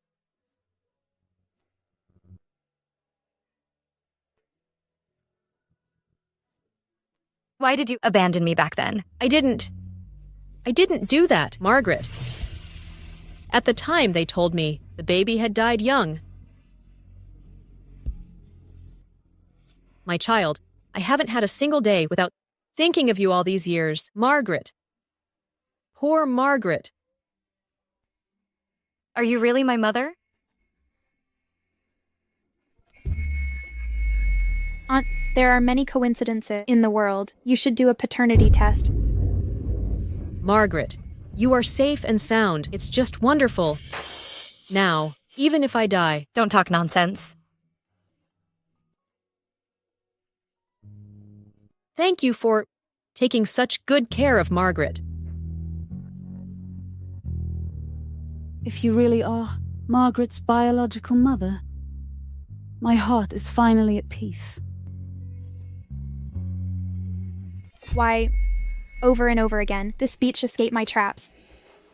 Why did you abandon me back then? I didn't do that, Margaret. At the time, they told me the baby had died young. My child, I haven't had a single day without thinking of you all these years. Margaret. Poor Margaret. Are you really my mother? Aunt, there are many coincidences in the world. You should do a paternity test. Margaret, you are safe and sound. It's just wonderful. Now, even if I die... Don't talk nonsense. Thank you for taking such good care of Margaret. If you really are Margaret's biological mother, my heart is finally at peace. Why, over and over again, this speech escaped my traps.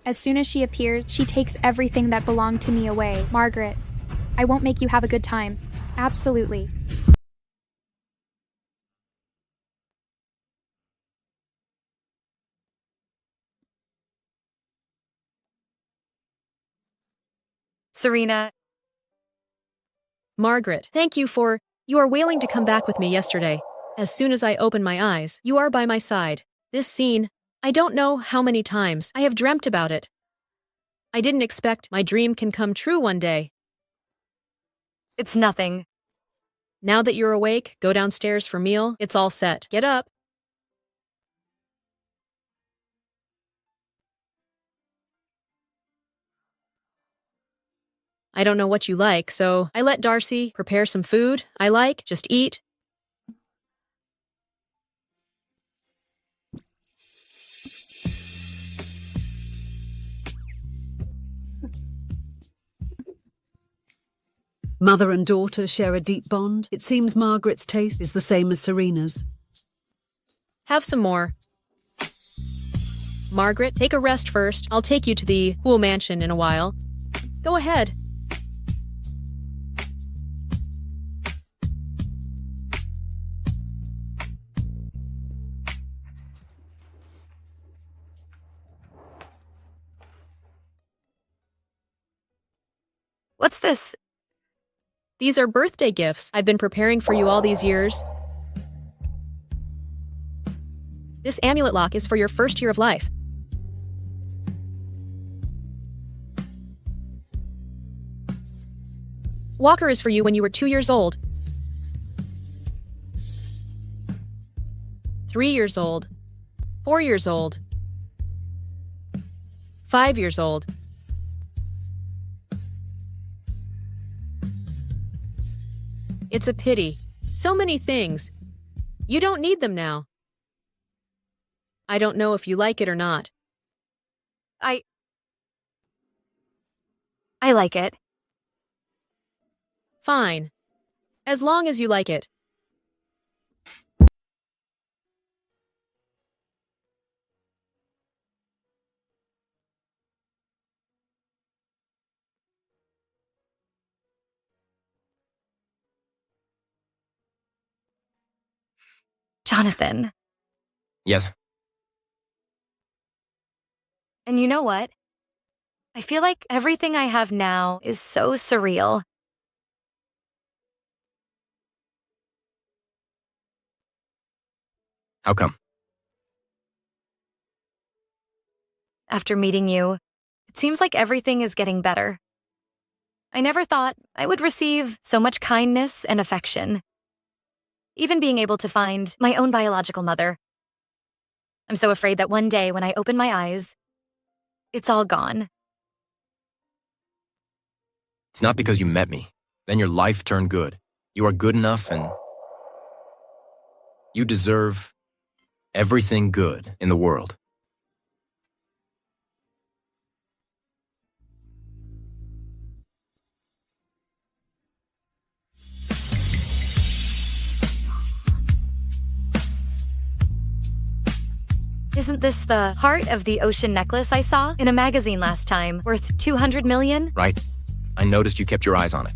As soon as she appears, she takes everything that belonged to me away. Margaret, I won't make you have a good time. Absolutely. Serena. Margaret, thank you for... You are willing to come back with me yesterday. As soon as I open my eyes, you are by my side. This scene, I don't know how many times I have dreamt about it. I didn't expect my dream can come true one day. It's nothing. Now that you're awake, go downstairs for meal. It's all set. Get up. I don't know what you like, so I let Darcy prepare some food I like. Just eat. Mother and daughter share a deep bond. It seems Margaret's taste is the same as Serena's. Have some more. Margaret, take a rest first. I'll take you to the Pool Mansion in a while. Go ahead. What's this? These are birthday gifts I've been preparing for you all these years. This amulet lock is for your first year of life. Walker is for you when you were 2 years old. 3 years old. 4 years old. 5 years old. It's a pity. So many things. You don't need them now. I don't know if you like it or not. I like it. Fine. As long as you like it. Jonathan. Yes. And you know what? I feel like everything I have now is so surreal. How come? After meeting you, it seems like everything is getting better. I never thought I would receive so much kindness and affection. Even being able to find my own biological mother. I'm so afraid that one day when I open my eyes, it's all gone. It's not because you met me. Then your life turned good. You are good enough and you deserve everything good in the world. Isn't this the heart of the ocean necklace I saw in a magazine last time, worth 200 million? Right. I noticed you kept your eyes on it.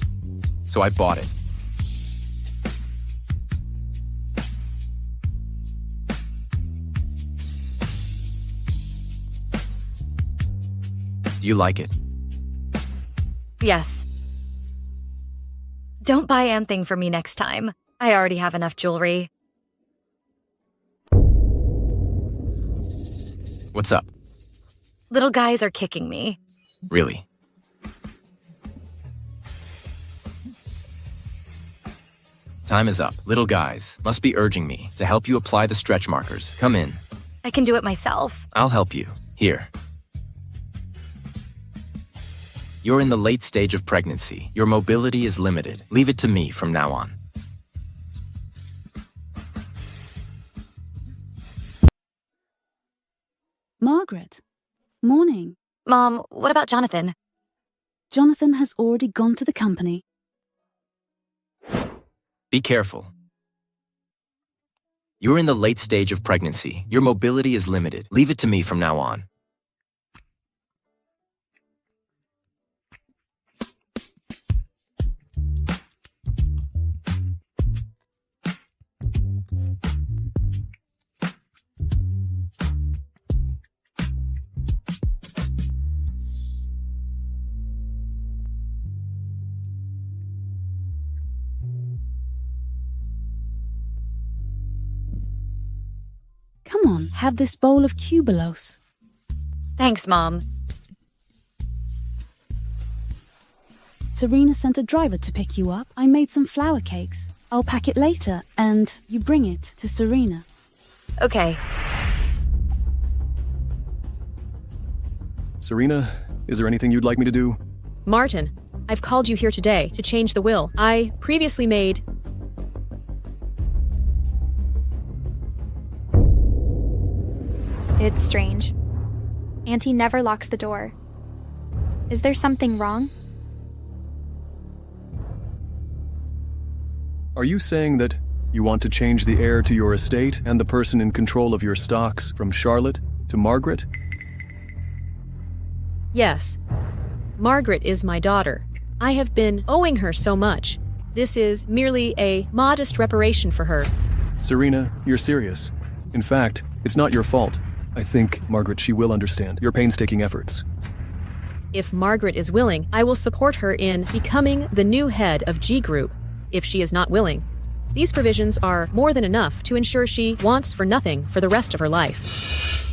So I bought it. Do you like it? Yes. Don't buy anything for me next time. I already have enough jewelry. What's up? Little guys are kicking me. Really? Time is up. Little guys must be urging me to help you apply the stretch markers. Come in. I can do it myself. I'll help you. Here. You're in the late stage of pregnancy. Your mobility is limited. Leave it to me from now on. Margaret. Morning. Mom, what about Jonathan? Jonathan has already gone to the company. Be careful. You're in the late stage of pregnancy. Your mobility is limited. Leave it to me from now on. Come on, have this bowl of cubulos. Thanks, Mom. Serena sent a driver to pick you up. I made some flour cakes. I'll pack it later, and you bring it to Serena. Okay. Serena, is there anything you'd like me to do? Martin, I've called you here today to change the will. I previously made... It's strange. Auntie never locks the door. Is there something wrong? Are you saying that you want to change the heir to your estate and the person in control of your stocks from Charlotte to Margaret? Yes. Margaret is my daughter. I have been owing her so much. This is merely a modest reparation for her. Serena, you're serious. In fact, it's not your fault. I think, Margaret, she will understand your painstaking efforts. If Margaret is willing, I will support her in becoming the new head of G Group. If she is not willing, these provisions are more than enough to ensure she wants for nothing for the rest of her life.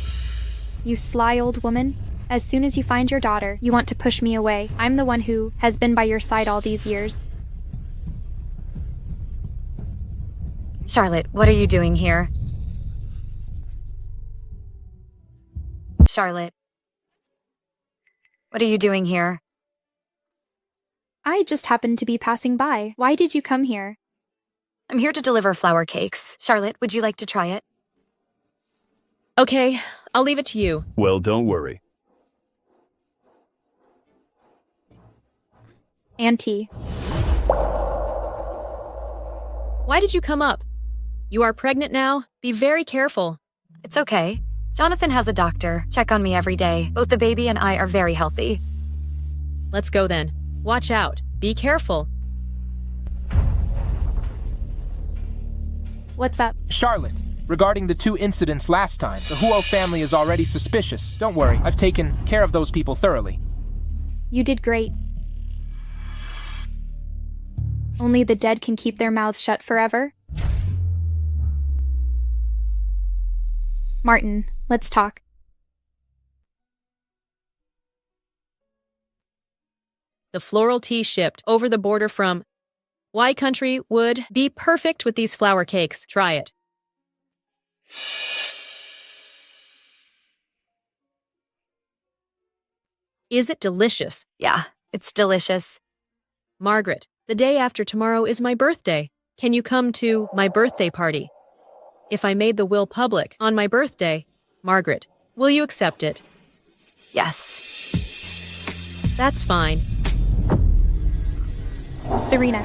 You sly old woman. As soon as you find your daughter, you want to push me away. I'm the one who has been by your side all these years. Charlotte, what are you doing here? Charlotte. What are you doing here? I just happened to be passing by. Why did you come here? I'm here to deliver flour cakes. Charlotte, would you like to try it? Okay, I'll leave it to you. Well, don't worry. Auntie. Why did you come up? You are pregnant now? Be very careful. It's okay. Jonathan has a doctor. Check on me every day. Both the baby and I are very healthy. Let's go then. Watch out. Be careful. What's up? Charlotte, regarding the 2 incidents last time, the Huo family is already suspicious. Don't worry, I've taken care of those people thoroughly. You did great. Only the dead can keep their mouths shut forever. Martin, let's talk. The floral tea shipped over the border from Y Country would be perfect with these flour cakes. Try it. Is it delicious? Yeah, it's delicious. Margaret, the day after tomorrow is my birthday. Can you come to my birthday party? If I made the will public on my birthday, Margaret, will you accept it? Yes. That's fine. Serena,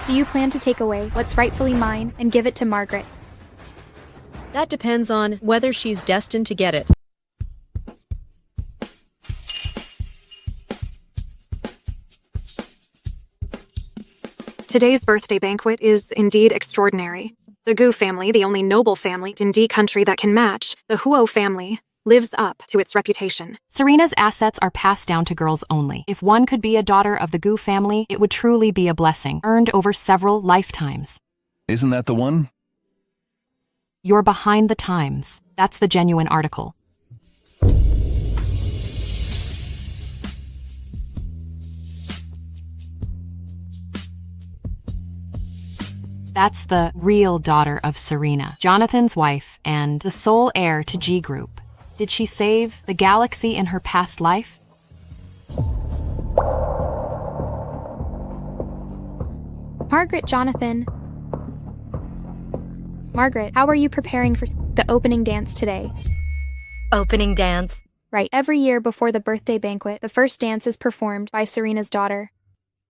do you plan to take away what's rightfully mine and give it to Margaret? That depends on whether she's destined to get it. Today's birthday banquet is indeed extraordinary. The Gu family, the only noble family in D country that can match, the Huo family, lives up to its reputation. Serena's assets are passed down to girls only. If one could be a daughter of the Gu family, it would truly be a blessing, earned over several lifetimes. Isn't that the one? You're behind the times. That's the genuine article. That's the real daughter of Serena, Jonathan's wife, and the sole heir to G Group. Did she save the galaxy in her past life? Margaret, Jonathan. Margaret, how are you preparing for the opening dance today? Opening dance? Right. Every year before the birthday banquet, the first dance is performed by Serena's daughter.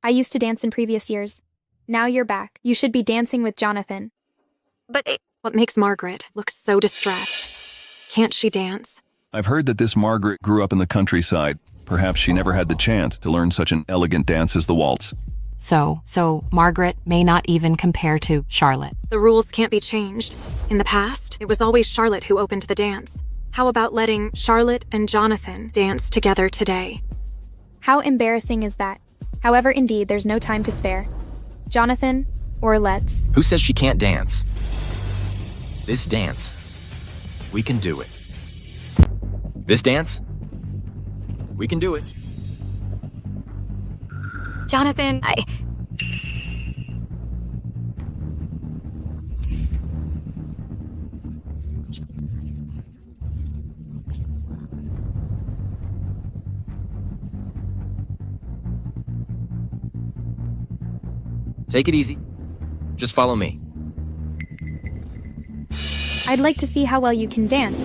I used to dance in previous years. Now you're back. You should be dancing with Jonathan. But what makes Margaret look so distressed? Can't she dance? I've heard that this Margaret grew up in the countryside. Perhaps she never had the chance to learn such an elegant dance as the waltz. So Margaret may not even compare to Charlotte. The rules can't be changed. In the past, it was always Charlotte who opened the dance. How about letting Charlotte and Jonathan dance together today? How embarrassing is that? However, indeed, there's no time to spare. Jonathan, or let's... Who says she can't dance? This dance, we can do it. This dance, we can do it. Jonathan, Take it easy. Just follow me. I'd like to see how well you can dance.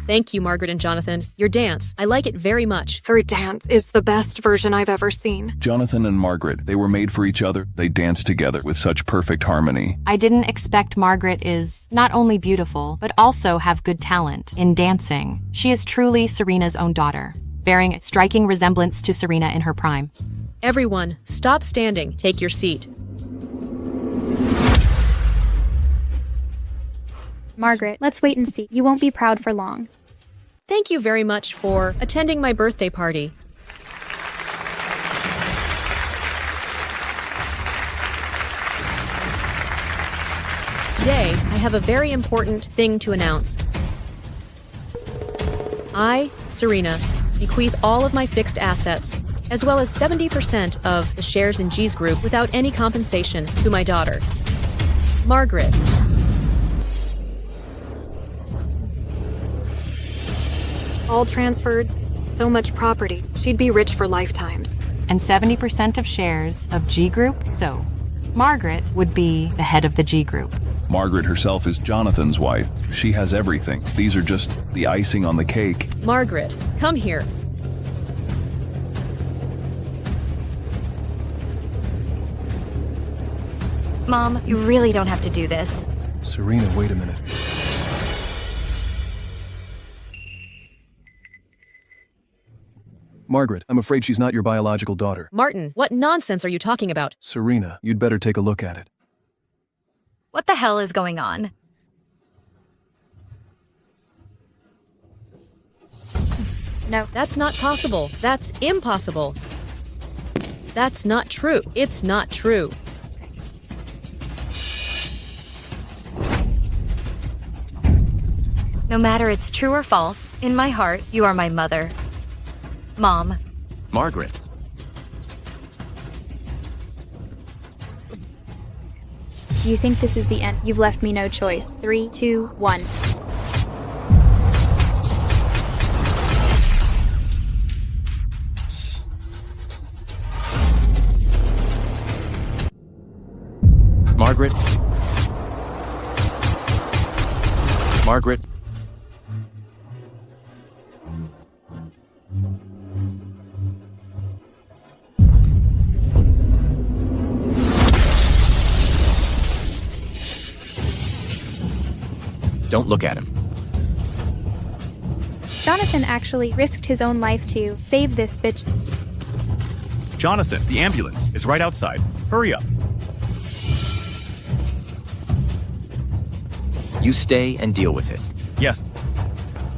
Thank you, Margaret and Jonathan. Your dance, I like it very much. Her dance is the best version I've ever seen. Jonathan and Margaret, they were made for each other. They danced together with such perfect harmony. I didn't expect Margaret is not only beautiful, but also have good talent in dancing. She is truly Serena's own daughter, bearing a striking resemblance to Serena in her prime. Everyone, stop standing. Take your seat. Margaret, let's wait and see. You won't be proud for long. Thank you very much for attending my birthday party. Today, I have a very important thing to announce. I, Serena, bequeath all of my fixed assets, as well as 70% of the shares in G's Group without any compensation to my daughter, Margaret. All transferred, so much property. She'd be rich for lifetimes. And 70% of shares of G Group, so Margaret would be the head of the G Group. Margaret herself is Jonathan's wife. She has everything. These are just the icing on the cake. Margaret, come here. Mom, you really don't have to do this. Serena, wait a minute. Margaret, I'm afraid she's not your biological daughter. Martin, what nonsense are you talking about? Serena, you'd better take a look at it. What the hell is going on? No. That's not possible. That's impossible. That's not true. It's not true. No matter it's true or false, in my heart, you are my mother. Mom. Margaret. Do you think this is the end? You've left me no choice. 3, 2, 1. Margaret. Margaret. Don't look at him. Jonathan actually risked his own life to save this bitch. Jonathan, the ambulance is right outside. Hurry up. You stay and deal with it. Yes.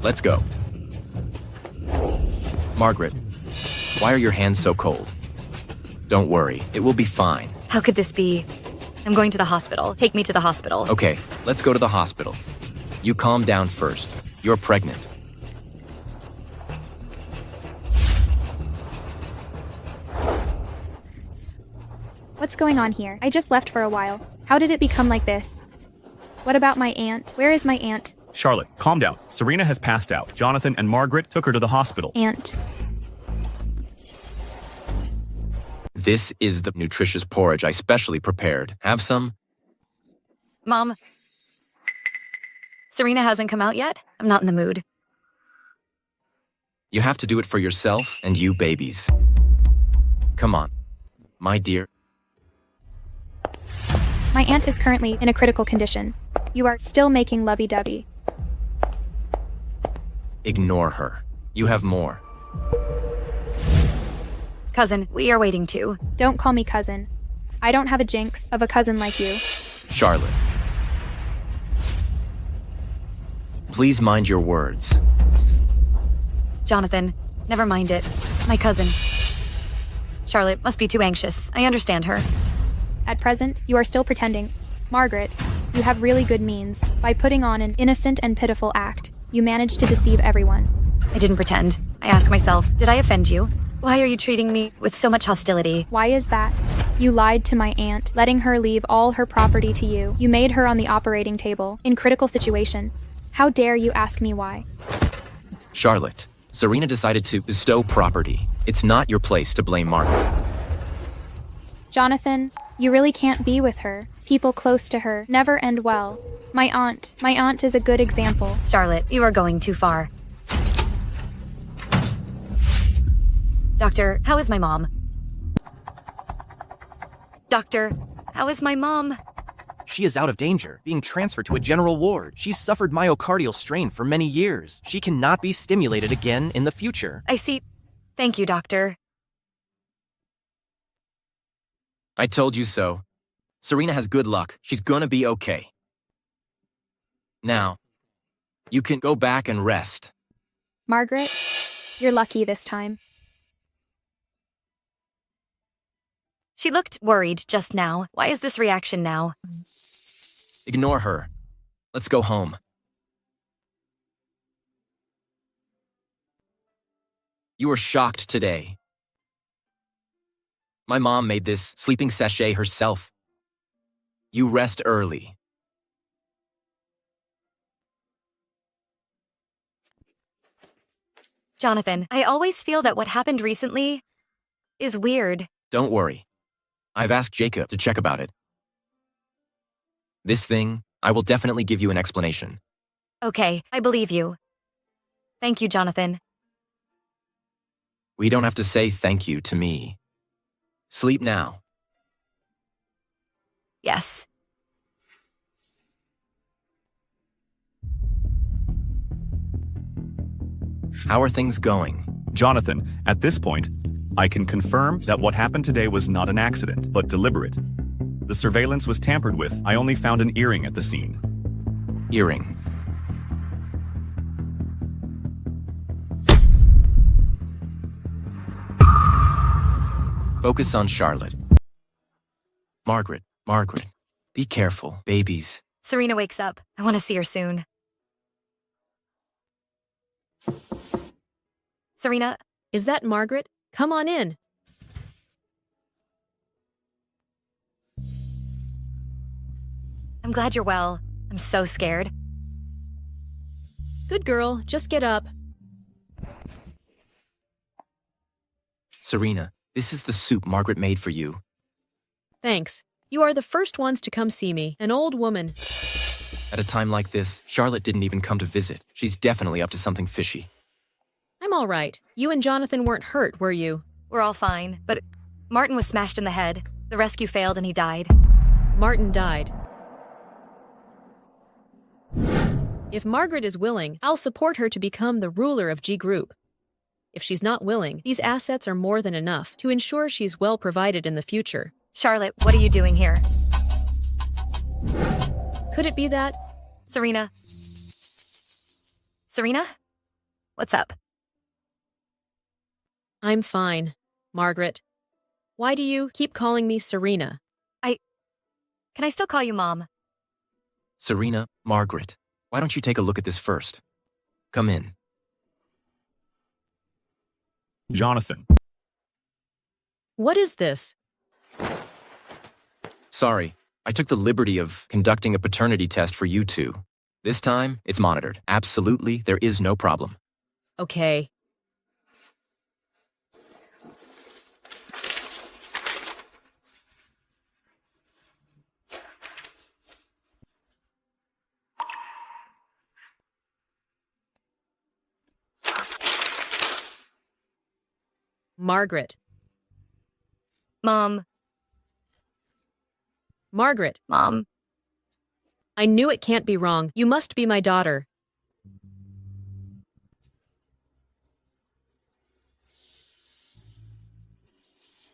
Let's go. Margaret, why are your hands so cold? Don't worry, it will be fine. How could this be? I'm going to the hospital. Take me to the hospital. Okay, let's go to the hospital. You calm down first. You're pregnant. What's going on here? I just left for a while. How did it become like this? What about my aunt? Where is my aunt? Charlotte, calm down. Serena has passed out. Jonathan and Margaret took her to the hospital. Aunt. This is the nutritious porridge I specially prepared. Have some? Mom. Serena hasn't come out yet? I'm not in the mood. You have to do it for yourself and you babies. Come on, my dear. My aunt is currently in a critical condition. You are still making lovey-dovey. Ignore her. You have more. Cousin, we are waiting too. Don't call me cousin. I don't have a jinx of a cousin like you. Charlotte. Please mind your words. Jonathan, never mind it. My cousin. Charlotte must be too anxious. I understand her. At present, you are still pretending. Margaret, you have really good means. By putting on an innocent and pitiful act, you managed to deceive everyone. I didn't pretend. I ask myself, did I offend you? Why are you treating me with so much hostility? Why is that? You lied to my aunt, letting her leave all her property to you. You made her on the operating table, in critical situation. How dare you ask me why? Charlotte, Serena decided to bestow property. It's not your place to blame Margaret. Jonathan, you really can't be with her. People close to her never end well. My aunt is a good example. Charlotte, you are going too far. Doctor, how is my mom? Doctor, how is my mom? She is out of danger, being transferred to a general ward. She's suffered myocardial strain for many years. She cannot be stimulated again in the future. I see. Thank you, doctor. I told you so. Serena has good luck. She's gonna be okay. Now, you can go back and rest. Margaret, you're lucky this time. She looked worried just now. Why is this reaction now? Ignore her. Let's go home. You were shocked today. My mom made this sleeping sachet herself. You rest early. Jonathan, I always feel that what happened recently is weird. Don't worry. I've asked Jacob to check about it. This thing, I will definitely give you an explanation. Okay, I believe you. Thank you, Jonathan. We don't have to say thank you to me. Sleep now. Yes. How are things going? Jonathan, at this point, I can confirm that what happened today was not an accident, but deliberate. The surveillance was tampered with. I only found an earring at the scene. Earring. Focus on Charlotte. Margaret, be careful, babies. Serena wakes up. I want to see her soon. Serena? Is that Margaret? Come on in. I'm glad you're well. I'm so scared. Good girl, just get up. Serena, this is the soup Margaret made for you. Thanks. You are the first ones to come see me, an old woman. At a time like this, Charlotte didn't even come to visit. She's definitely up to something fishy. I'm all right. You and Jonathan weren't hurt, were you? We're all fine, but Martin was smashed in the head. The rescue failed and he died. Martin died. If Margaret is willing, I'll support her to become the ruler of G Group. If she's not willing, these assets are more than enough to ensure she's well provided in the future. Charlotte, what are you doing here? Could it be that? Serena? Serena? What's up? I'm fine, Margaret. Why do you keep calling me Serena? Can I still call you Mom? Serena, Margaret, why don't you take a look at this first? Come in. Jonathan. What is this? Sorry, I took the liberty of conducting a paternity test for you two. This time, it's monitored. Absolutely, there is no problem. Okay. Margaret. Mom. Margaret. Mom. I knew it can't be wrong. You must be my daughter.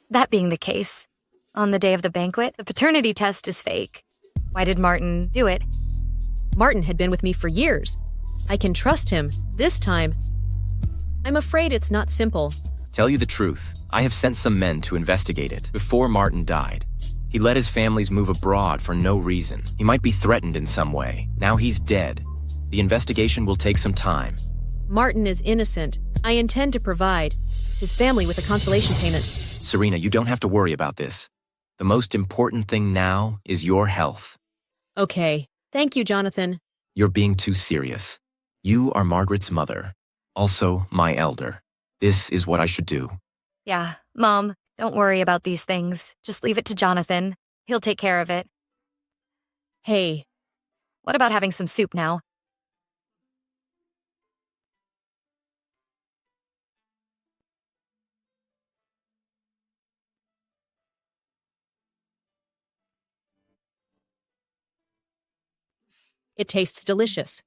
That being the case, on the day of the banquet, the paternity test is fake. Why did Martin do it? Martin had been with me for years. I can trust him. This time, I'm afraid it's not simple. Tell you the truth, I have sent some men to investigate it before Martin died. He let his families move abroad for no reason. He might be threatened in some way. Now he's dead. The investigation will take some time. Martin is innocent. I intend to provide his family with a consolation payment. Serena, you don't have to worry about this. The most important thing now is your health. Okay. Thank you, Jonathan. You're being too serious. You are Margaret's mother, also my elder. This is what I should do. Yeah, Mom, don't worry about these things. Just leave it to Jonathan. He'll take care of it. Hey. What about having some soup now? It tastes delicious.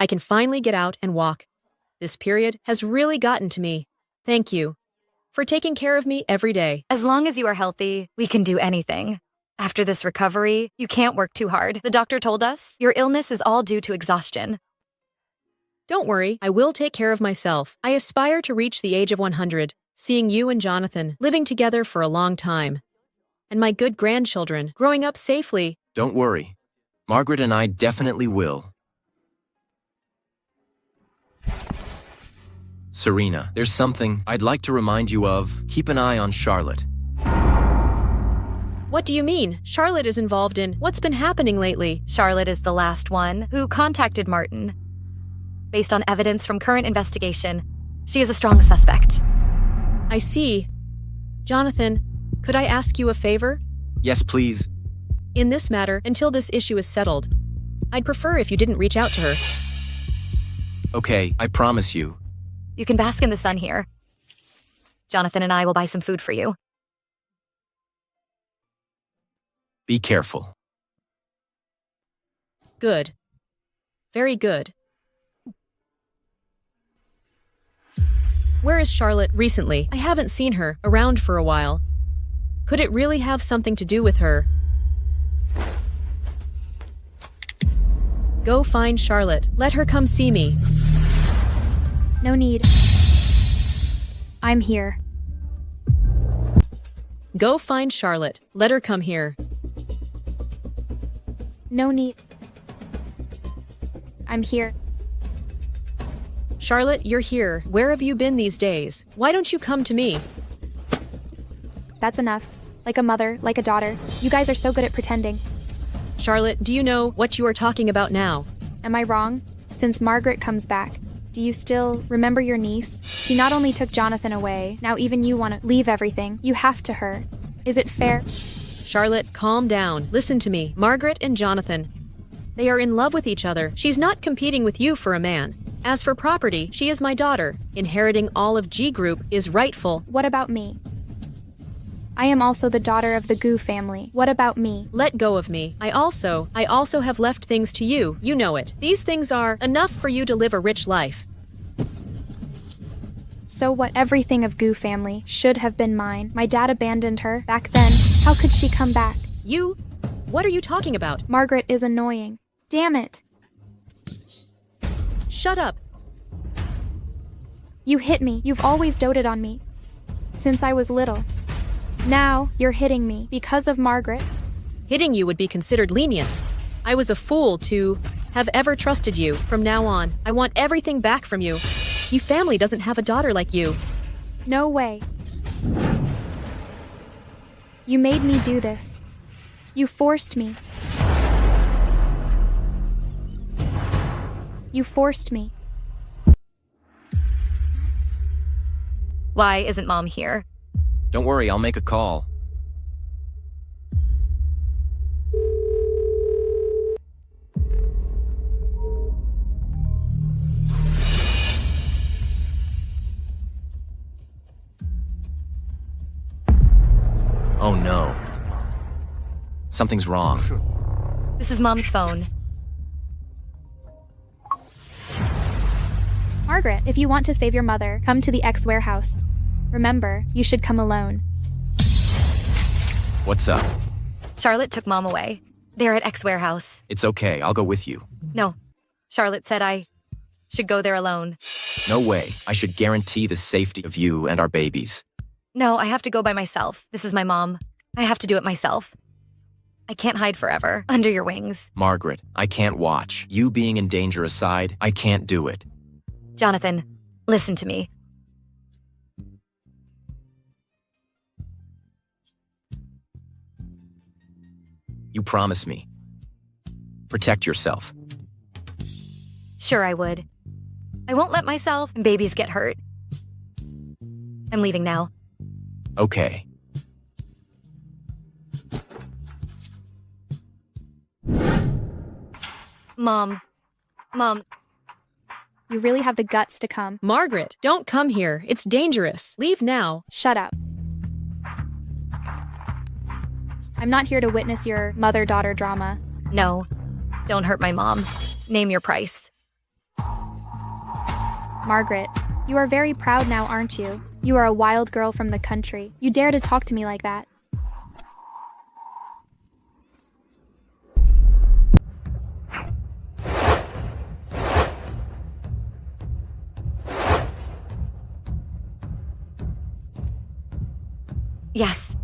I can finally get out and walk. This period has really gotten to me. Thank you for taking care of me every day. As long as you are healthy, we can do anything. After this recovery, you can't work too hard. The doctor told us your illness is all due to exhaustion. Don't worry, I will take care of myself. I aspire to reach the age of 100, seeing you and Jonathan living together for a long time. And my good grandchildren growing up safely. Don't worry. Margaret and I definitely will. Serena, there's something I'd like to remind you of. Keep an eye on Charlotte. What do you mean? Charlotte is involved in what's been happening lately. Charlotte is the last one who contacted Martin. Based on evidence from current investigation, she is a strong suspect. I see. Jonathan, could I ask you a favor? Yes, please. In this matter, until this issue is settled, I'd prefer if you didn't reach out to her. Okay, I promise you. You can bask in the sun here. Jonathan and I will buy some food for you. Be careful. Good. Very good. Where is Charlotte recently? I haven't seen her around for a while. Could it really have something to do with her? Go find Charlotte. Let her come see me. No need. I'm here. Go find Charlotte. Let her come here. No need. I'm here. Charlotte, you're here. Where have you been these days? Why don't you come to me? That's enough. Like a mother, like a daughter. You guys are so good at pretending. Charlotte, do you know what you are talking about now? Am I wrong? Since Margaret comes back, do you still remember your niece? She not only took Jonathan away, now even you want to leave everything. You have to her. Is it fair? Charlotte, calm down. Listen to me. Margaret and Jonathan. They are in love with each other. She's not competing with you for a man. As for property, she is my daughter. Inheriting all of G Group is rightful. What about me? I am also the daughter of the Gu family. What about me? Let go of me. I also have left things to you. You know it. These things are enough for you to live a rich life. So what? Everything of Gu family should have been mine. My dad abandoned her back then. How could she come back? You? What are you talking about? Margaret is annoying. Damn it. Shut up. You hit me. You've always doted on me. Since I was little. Now, you're hitting me because of Margaret. Hitting you would be considered lenient. I was a fool to have ever trusted you. From now on, I want everything back from you. Your family doesn't have a daughter like you. No way. You made me do this. You forced me. You forced me. Why isn't Mom here? Don't worry, I'll make a call. Oh no. Something's wrong. This is Mom's phone. Margaret, if you want to save your mother, come to the X warehouse. Remember, you should come alone. What's up? Charlotte took Mom away. They're at X warehouse. It's okay, I'll go with you. No. Charlotte said I should go there alone. No way. I should guarantee the safety of you and our babies. No, I have to go by myself. This is my mom. I have to do it myself. I can't hide forever under your wings. Margaret, I can't watch. You being in danger aside, I can't do it. Jonathan, listen to me. You promise me. Protect yourself. Sure I would. I won't let myself and babies get hurt. I'm leaving now. Okay. Mom. You really have the guts to come. Margaret, don't come here. It's dangerous. Leave now. Shut up. I'm not here to witness your mother-daughter drama. No. Don't hurt my mom. Name your price. Margaret, you are very proud now, aren't you? You are a wild girl from the country. You dare to talk to me like that. Yes.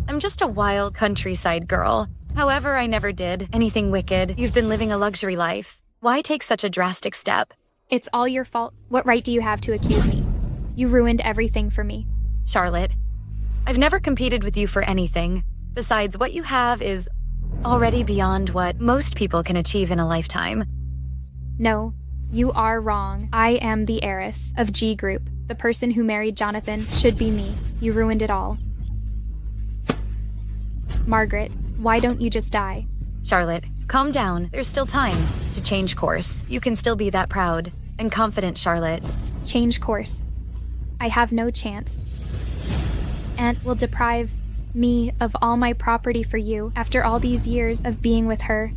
I'm just a wild countryside girl. However, I never did anything wicked. You've been living a luxury life. Why take such a drastic step? It's all your fault. What right do you have to accuse me? You ruined everything for me. Charlotte, I've never competed with you for anything. Besides, what you have is already beyond what most people can achieve in a lifetime. No, you are wrong. I am the heiress of G Group. The person who married Jonathan should be me. You ruined it all. Margaret, why don't you just die? Charlotte, calm down. There's still time to change course. You can still be that proud and confident, Charlotte. Change course. I have no chance. Aunt will deprive Me, of all my property for you, after all these years of being with her.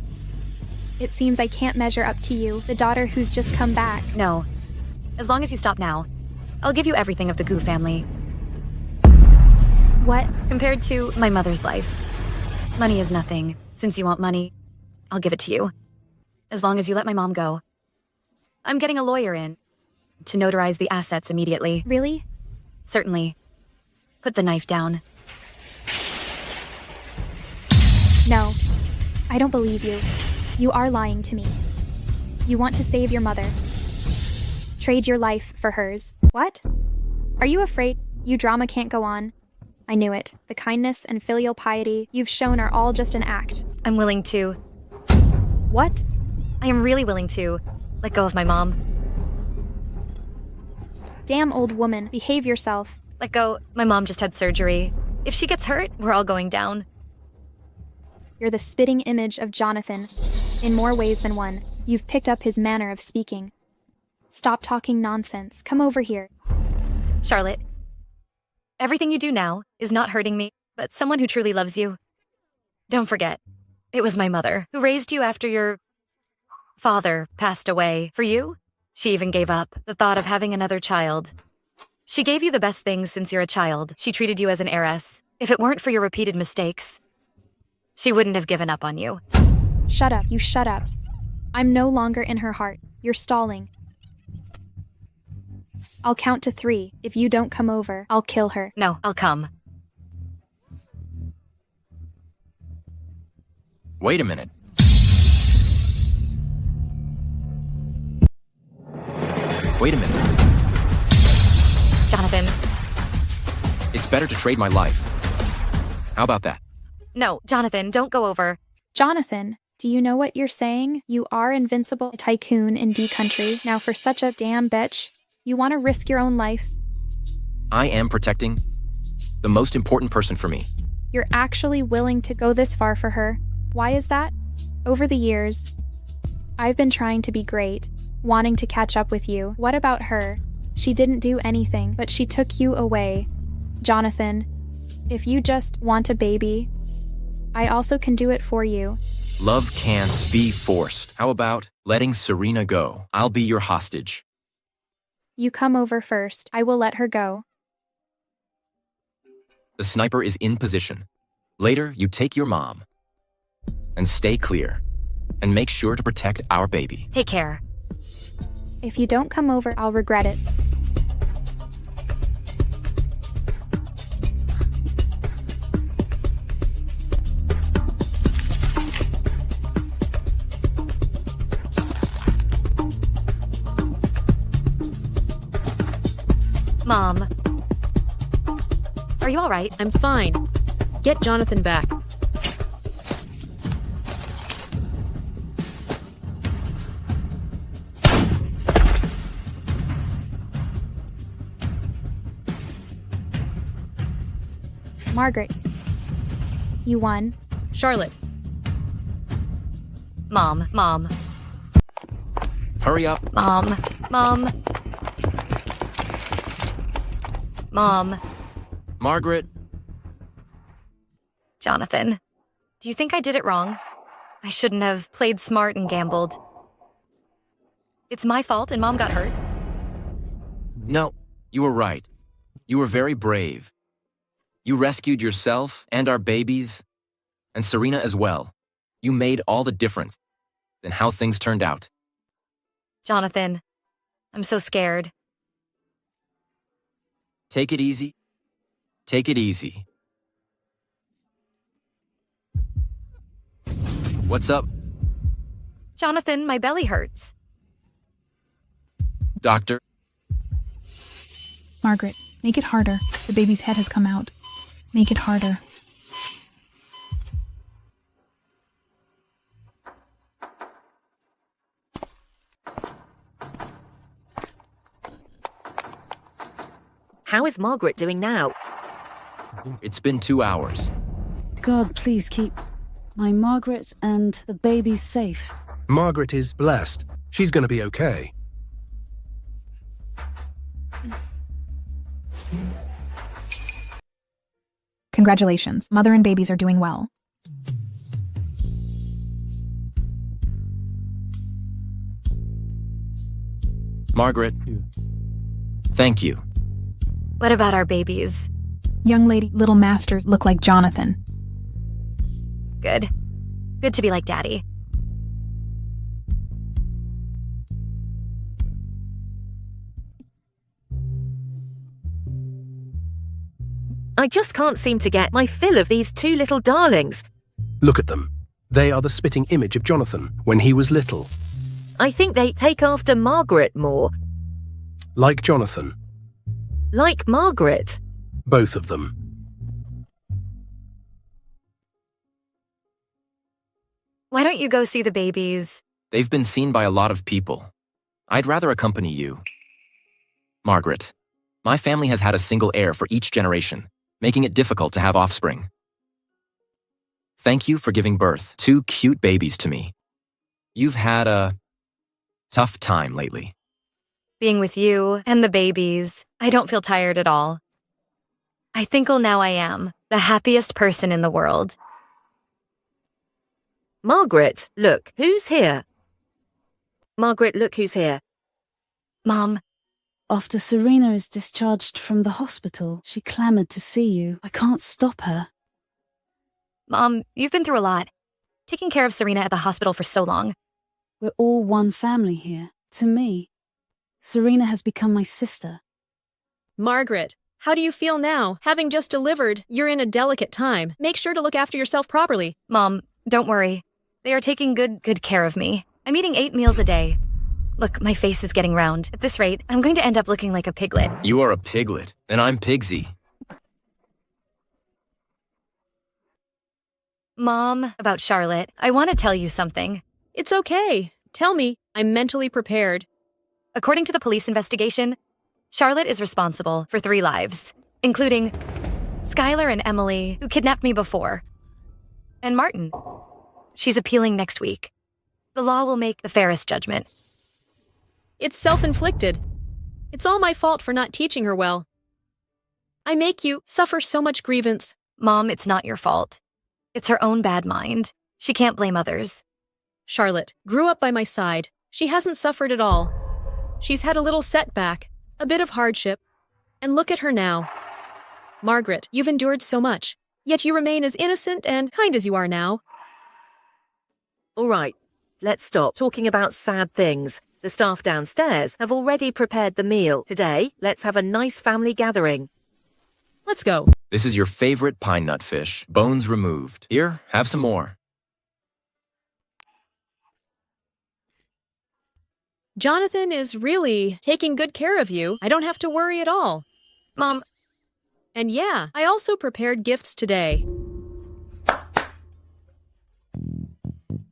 It seems I can't measure up to you, the daughter who's just come back. No. As long as you stop now, I'll give you everything of the Gu family. What? Compared to my mother's life. Money is nothing. Since you want money, I'll give it to you. As long as you let my mom go. I'm getting a lawyer in to notarize the assets immediately. Really? Certainly. Put the knife down. No. I don't believe you. You are lying to me. You want to save your mother. Trade your life for hers. What? Are you afraid you drama can't go on? I knew it. The kindness and filial piety you've shown are all just an act. I'm willing to. What? I am really willing to let go of my mom. Damn old woman, behave yourself. Let go. My mom just had surgery. If she gets hurt, we're all going down. You're the spitting image of Jonathan. In more ways than one, you've picked up his manner of speaking. Stop talking nonsense. Come over here. Charlotte, everything you do now is not hurting me, but someone who truly loves you. Don't forget, it was my mother who raised you after your father passed away. For you, she even gave up the thought of having another child. She gave you the best things since you're a child. She treated you as an heiress. If it weren't for your repeated mistakes, she wouldn't have given up on you. Shut up, you shut up. I'm no longer in her heart. You're stalling. I'll count to 3. If you don't come over, I'll kill her. No, I'll come. Wait a minute. Wait a minute. Jonathan. It's better to trade my life. How about that? No, Jonathan, don't go over. Jonathan, do you know what you're saying? You are invincible, a tycoon in D country. Now for such a damn bitch, you want to risk your own life? I am protecting the most important person for me. You're actually willing to go this far for her. Why is that? Over the years, I've been trying to be great, wanting to catch up with you. What about her? She didn't do anything, but she took you away. Jonathan, if you just want a baby, I also can do it for you. Love can't be forced. How about letting Serena go? I'll be your hostage. You come over first. I will let her go. The sniper is in position. Later, you take your mom. And stay clear. And make sure to protect our baby. Take care. If you don't come over, I'll regret it. Mom. Are you all right? I'm fine. Get Jonathan back. Margaret, you won. Charlotte. Mom. Hurry up. Mom. Margaret. Jonathan, do you think I did it wrong? I shouldn't have played smart and gambled. It's my fault and Mom got hurt. No, you were right. You were very brave. You rescued yourself and our babies, and Serena as well. You made all the difference in how things turned out. Jonathan, I'm so scared. Take it easy. Take it easy. What's up? Jonathan, my belly hurts. Doctor? Margaret, make it harder. The baby's head has come out. Make it harder. How is Margaret doing now? It's been 2 hours. God, please keep my Margaret and the babies safe. Margaret is blessed. She's going to be okay. Congratulations. Mother and babies are doing well. Margaret, thank you. What about our babies? Young lady, little masters look like Jonathan. Good. Good to be like Daddy. I just can't seem to get my fill of these two little darlings. Look at them. They are the spitting image of Jonathan when he was little. I think they take after Margaret more. Like Jonathan. Like Margaret. Both of them. Why don't you go see the babies? They've been seen by a lot of people. I'd rather accompany you. Margaret, my family has had a single heir for each generation, making it difficult to have offspring. Thank you for giving birth 2 cute babies to me. You've had a tough time lately. Being with you and the babies, I don't feel tired at all. I think now I am the happiest person in the world. Margaret, look, who's here? Margaret, look who's here. Mom. After Serena is discharged from the hospital, she clamored to see you. I can't stop her. Mom, you've been through a lot. Taking care of Serena at the hospital for so long. We're all one family here. To me, Serena has become my sister. Margaret, how do you feel now? Having just delivered, you're in a delicate time. Make sure to look after yourself properly. Mom, don't worry. They are taking good care of me. I'm eating 8 meals a day. Look, my face is getting round. At this rate, I'm going to end up looking like a piglet. You are a piglet, and I'm Pigsy. Mom, about Charlotte, I want to tell you something. It's okay. Tell me. I'm mentally prepared. According to the police investigation, Charlotte is responsible for 3 lives, including Skylar and Emily, who kidnapped me before, and Martin. She's appealing next week. The law will make the fairest judgment. It's self-inflicted. It's all my fault for not teaching her well. I make you suffer so much grievance. Mom, it's not your fault. It's her own bad mind. She can't blame others. Charlotte grew up by my side. She hasn't suffered at all. She's had a little setback, a bit of hardship, and look at her now. Margaret, you've endured so much, yet you remain as innocent and kind as you are now. All right, let's stop talking about sad things. The staff downstairs have already prepared the meal. Today, let's have a nice family gathering. Let's go. This is your favorite pine nut fish, bones removed. Here, have some more. Jonathan is really taking good care of you. I don't have to worry at all. Mom. And yeah, I also prepared gifts today.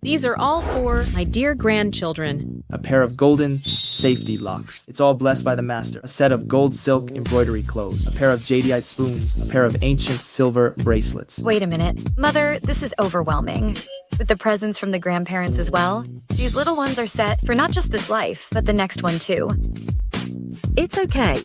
These are all for my dear grandchildren. A pair of golden safety locks. It's all blessed by the master. A set of gold silk embroidery clothes. A pair of jadeite spoons. A pair of ancient silver bracelets. Wait a minute. Mother, this is overwhelming. With the presents from the grandparents as well, these little ones are set for not just this life, but the next one too. It's okay.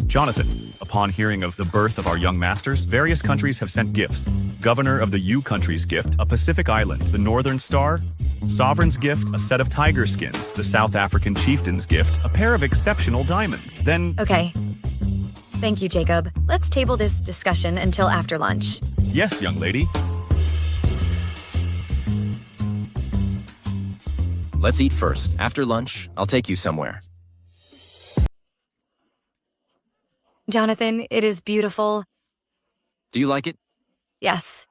Jonathan, upon hearing of the birth of our young masters, various countries have sent gifts. Governor of the U country's gift, a Pacific island, the Northern Star. Sovereign's gift, a set of tiger skins. The South African chieftain's gift, a pair of exceptional diamonds. Then... Okay. Thank you, Jacob. Let's table this discussion until after lunch. Yes, young lady. Let's eat first. After lunch, I'll take you somewhere. Jonathan, it is beautiful. Do you like it? Yes.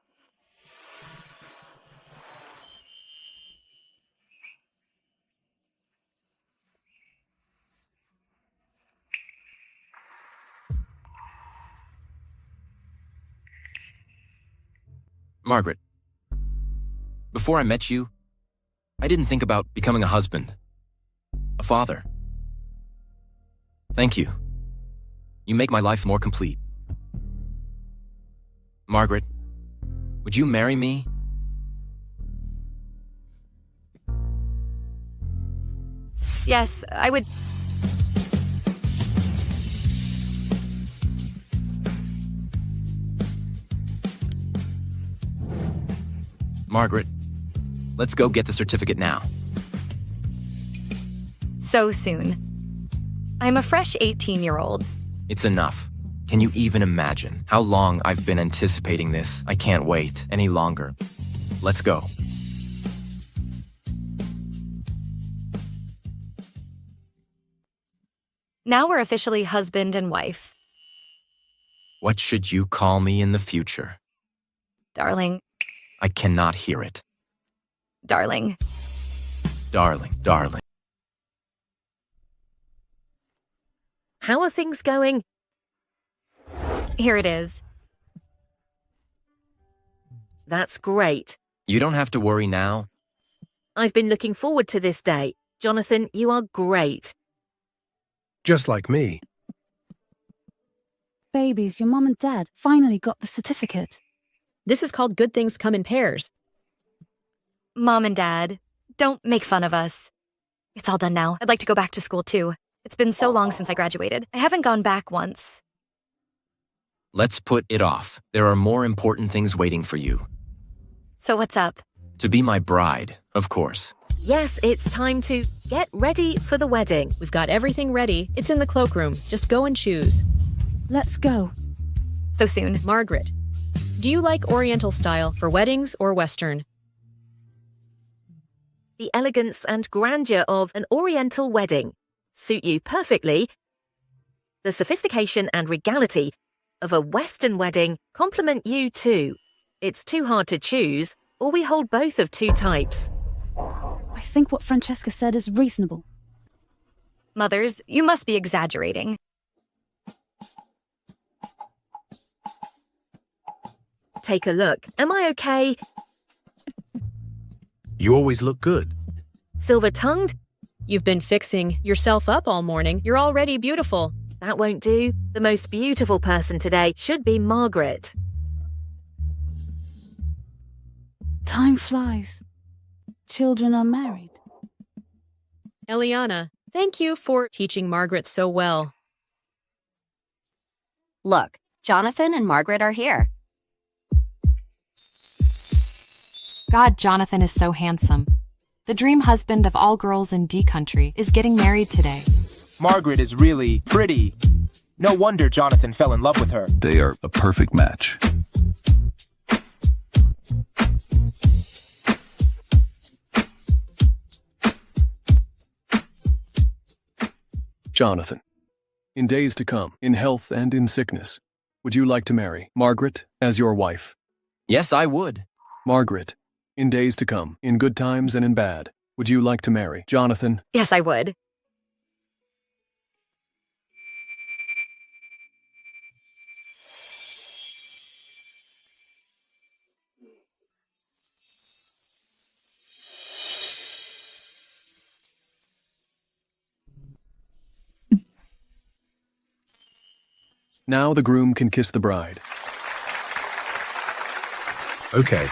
Margaret, before I met you, I didn't think about becoming a husband, a father. Thank you. You make my life more complete. Margaret, would you marry me? Yes, I would. Margaret, let's go get the certificate now. So soon. I'm a fresh 18-year-old. It's enough. Can you even imagine how long I've been anticipating this? I can't wait any longer. Let's go. Now we're officially husband and wife. What should you call me in the future? Darling. I cannot hear it. Darling. Darling, darling. How are things going? Here it is. That's great. You don't have to worry now. I've been looking forward to this day. Jonathan, you are great. Just like me. Babies, your mom and dad finally got the certificate. This is called good things come in pairs. Mom and Dad, don't make fun of us. It's all done now. I'd like to go back to school too. It's been so long since I graduated. I haven't gone back once. Let's put it off. There are more important things waiting for you. So what's up? To be my bride, of course. Yes, it's time to get ready for the wedding. We've got everything ready. It's in the cloakroom. Just go and choose. Let's go. So soon. Margaret, do you like Oriental style for weddings or Western? The elegance and grandeur of an Oriental wedding suit you perfectly. The sophistication and regality of a Western wedding complement you too. It's too hard to choose, or we hold both of two types. I think what Francesca said is reasonable. Mothers, you must be exaggerating. Take a look. Am I okay? You always look good. Silver-tongued? You've been fixing yourself up all morning. You're already beautiful. That won't do. The most beautiful person today should be Margaret. Time flies. Children are married. Eliana, thank you for teaching Margaret so well. Look, Jonathan and Margaret are here. God, Jonathan is so handsome. The dream husband of all girls in D country is getting married today. Margaret is really pretty. No wonder Jonathan fell in love with her. They are a perfect match. Jonathan, in days to come, in health and in sickness, would you like to marry Margaret as your wife? Yes, I would. Margaret, in days to come, in good times and in bad, would you like to marry Jonathan? Yes, I would. Now the groom can kiss the bride. Okay.